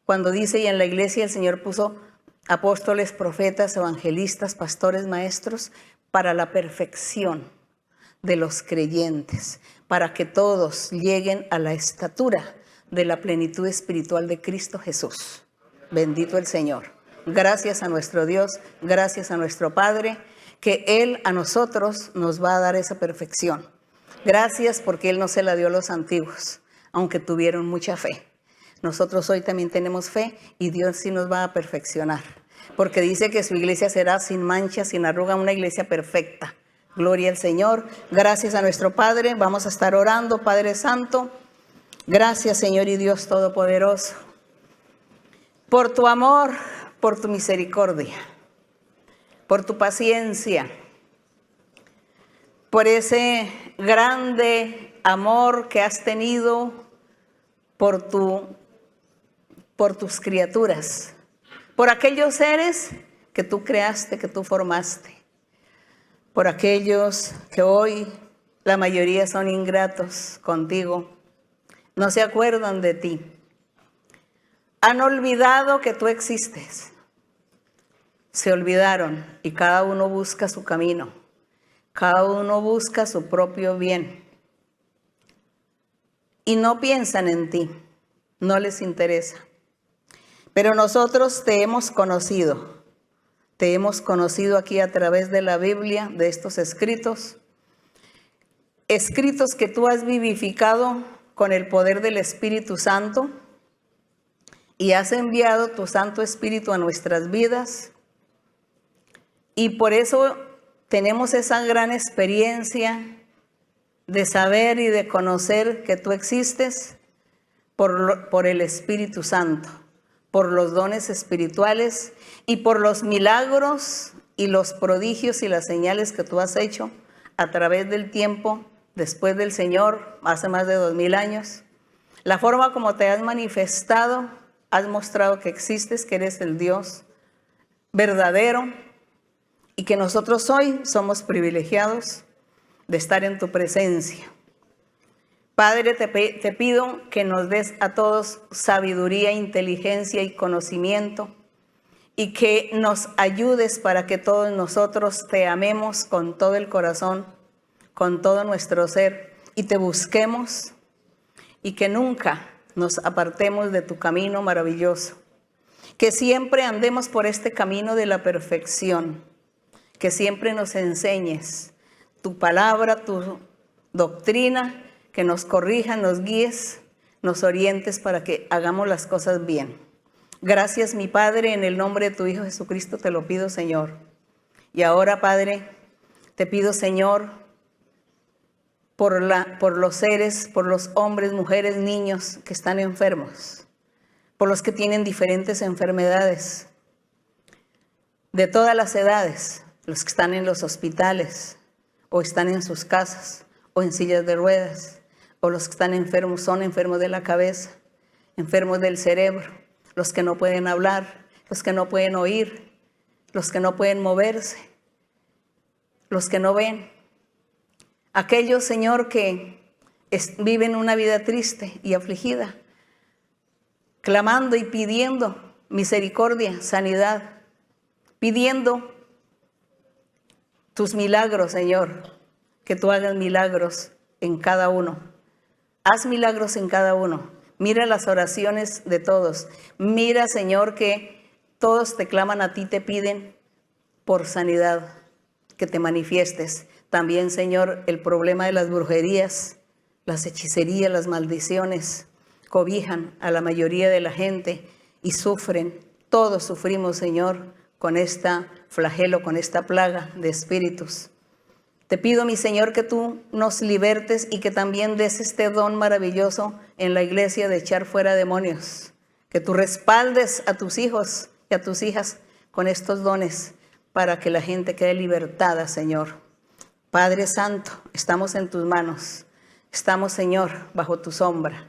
cuando dice, y en la iglesia el Señor puso apóstoles, profetas, evangelistas, pastores, maestros, para la perfección de los creyentes, para que todos lleguen a la estatura de la plenitud espiritual de Cristo Jesús. Bendito el Señor. Gracias a nuestro Dios, gracias a nuestro Padre, que Él a nosotros nos va a dar esa perfección. Gracias porque Él no se la dio a los antiguos, aunque tuvieron mucha fe. Nosotros hoy también tenemos fe y Dios sí nos va a perfeccionar, porque dice que su iglesia será sin mancha, sin arruga, una iglesia perfecta. Gloria al Señor. Gracias a nuestro Padre. Vamos a estar orando, Padre Santo. Gracias, Señor y Dios Todopoderoso, por tu amor, por tu misericordia, por tu paciencia, por ese grande amor que has tenido por tus criaturas, por aquellos seres que tú creaste, que tú formaste, por aquellos que hoy la mayoría son ingratos contigo, no se acuerdan de ti, han olvidado que tú existes, se olvidaron y cada uno busca su camino, cada uno busca su propio bien y no piensan en ti, no les interesa. Pero nosotros te hemos conocido aquí a través de la Biblia, de estos escritos que tú has vivificado con el poder del Espíritu Santo y has enviado tu Santo Espíritu a nuestras vidas. Y por eso tenemos esa gran experiencia de saber y de conocer que tú existes por el Espíritu Santo, por los dones espirituales y por los milagros y los prodigios y las señales que tú has hecho a través del tiempo después del Señor, hace más de 2000 años. La forma como te has manifestado, has mostrado que existes, que eres el Dios verdadero y que nosotros hoy somos privilegiados de estar en tu presencia. Padre, te pido que nos des a todos sabiduría, inteligencia y conocimiento y que nos ayudes para que todos nosotros te amemos con todo el corazón, con todo nuestro ser y te busquemos y que nunca nos apartemos de tu camino maravilloso. Que siempre andemos por este camino de la perfección, que siempre nos enseñes tu palabra, tu doctrina, que nos corrijas, nos guíes, nos orientes para que hagamos las cosas bien. Gracias, mi Padre, en el nombre de tu Hijo Jesucristo te lo pido, Señor. Y ahora, Padre, te pido, Señor, por los seres, por los hombres, mujeres, niños que están enfermos, por los que tienen diferentes enfermedades, de todas las edades, los que están en los hospitales o están en sus casas o en sillas de ruedas, o los que están enfermos, son enfermos de la cabeza, enfermos del cerebro, los que no pueden hablar, los que no pueden oír, los que no pueden moverse, los que no ven. Aquellos, Señor, que viven una vida triste y afligida, clamando y pidiendo misericordia, sanidad, pidiendo tus milagros, Señor, que tú hagas milagros en cada uno. Haz milagros en cada uno. Mira las oraciones de todos. Mira, Señor, que todos te claman a ti, te piden por sanidad, que te manifiestes. También, Señor, el problema de las brujerías, las hechicerías, las maldiciones, cobijan a la mayoría de la gente y sufren. Todos sufrimos, Señor, con esta flagelo, con esta plaga de espíritus. Te pido, mi Señor, que tú nos libertes y que también des este don maravilloso en la iglesia de echar fuera demonios. Que tú respaldes a tus hijos y a tus hijas con estos dones para que la gente quede libertada, Señor. Padre Santo, estamos en tus manos. Estamos, Señor, bajo tu sombra.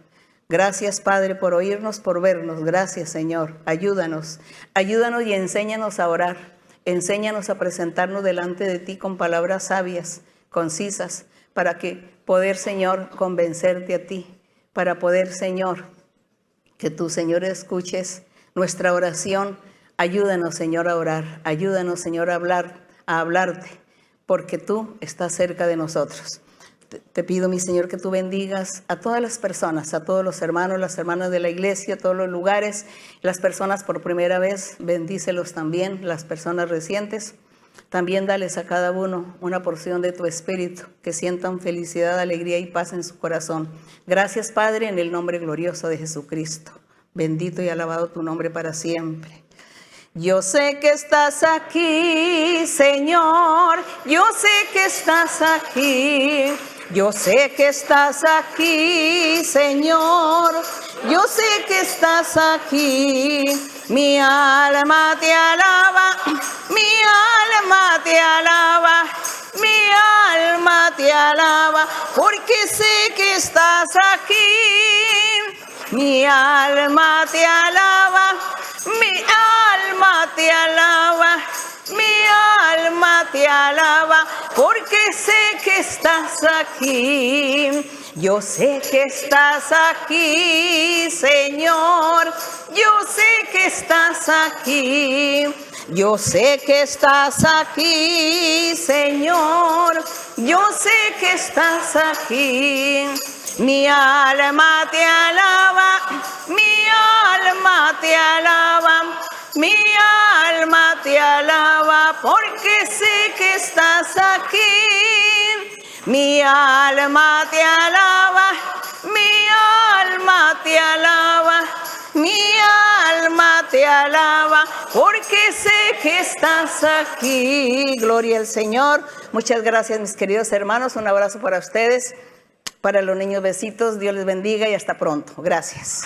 Gracias, Padre, por oírnos, por vernos. Gracias, Señor. Ayúdanos. Ayúdanos y enséñanos a orar. Enséñanos a presentarnos delante de ti con palabras sabias, concisas, para que poder, Señor, convencerte a ti. Para poder, Señor, que tú, Señor, escuches nuestra oración. Ayúdanos, Señor, a orar. Ayúdanos, Señor, a hablarte, porque tú estás cerca de nosotros. Te pido, mi Señor, que tú bendigas a todas las personas, a todos los hermanos, las hermanas de la iglesia, a todos los lugares. Las personas por primera vez, bendícelos también, las personas recientes. También dales a cada uno una porción de tu espíritu, que sientan felicidad, alegría y paz en su corazón. Gracias, Padre, en el nombre glorioso de Jesucristo. Bendito y alabado tu nombre para siempre. Yo sé que estás aquí, Señor, yo sé que estás aquí. Yo sé que estás aquí, Señor, yo sé que estás aquí. Mi alma te alaba, mi alma te alaba, mi alma te alaba, porque sé que estás aquí. Mi alma te alaba, mi alma te alaba, mi alma te alaba, porque sé que estás aquí. Yo sé que estás aquí, Señor. Yo sé que estás aquí. Yo sé que estás aquí, Señor. Yo sé que estás aquí. Mi alma te alaba, mi alma te alaba, mi alma te alaba, porque sé que estás aquí. Mi alma te alaba, mi alma te alaba, mi alma te alaba, porque sé que estás aquí. Gloria al Señor. Muchas gracias, mis queridos hermanos. Un abrazo para ustedes. Para los niños, besitos. Dios les bendiga y hasta pronto. Gracias.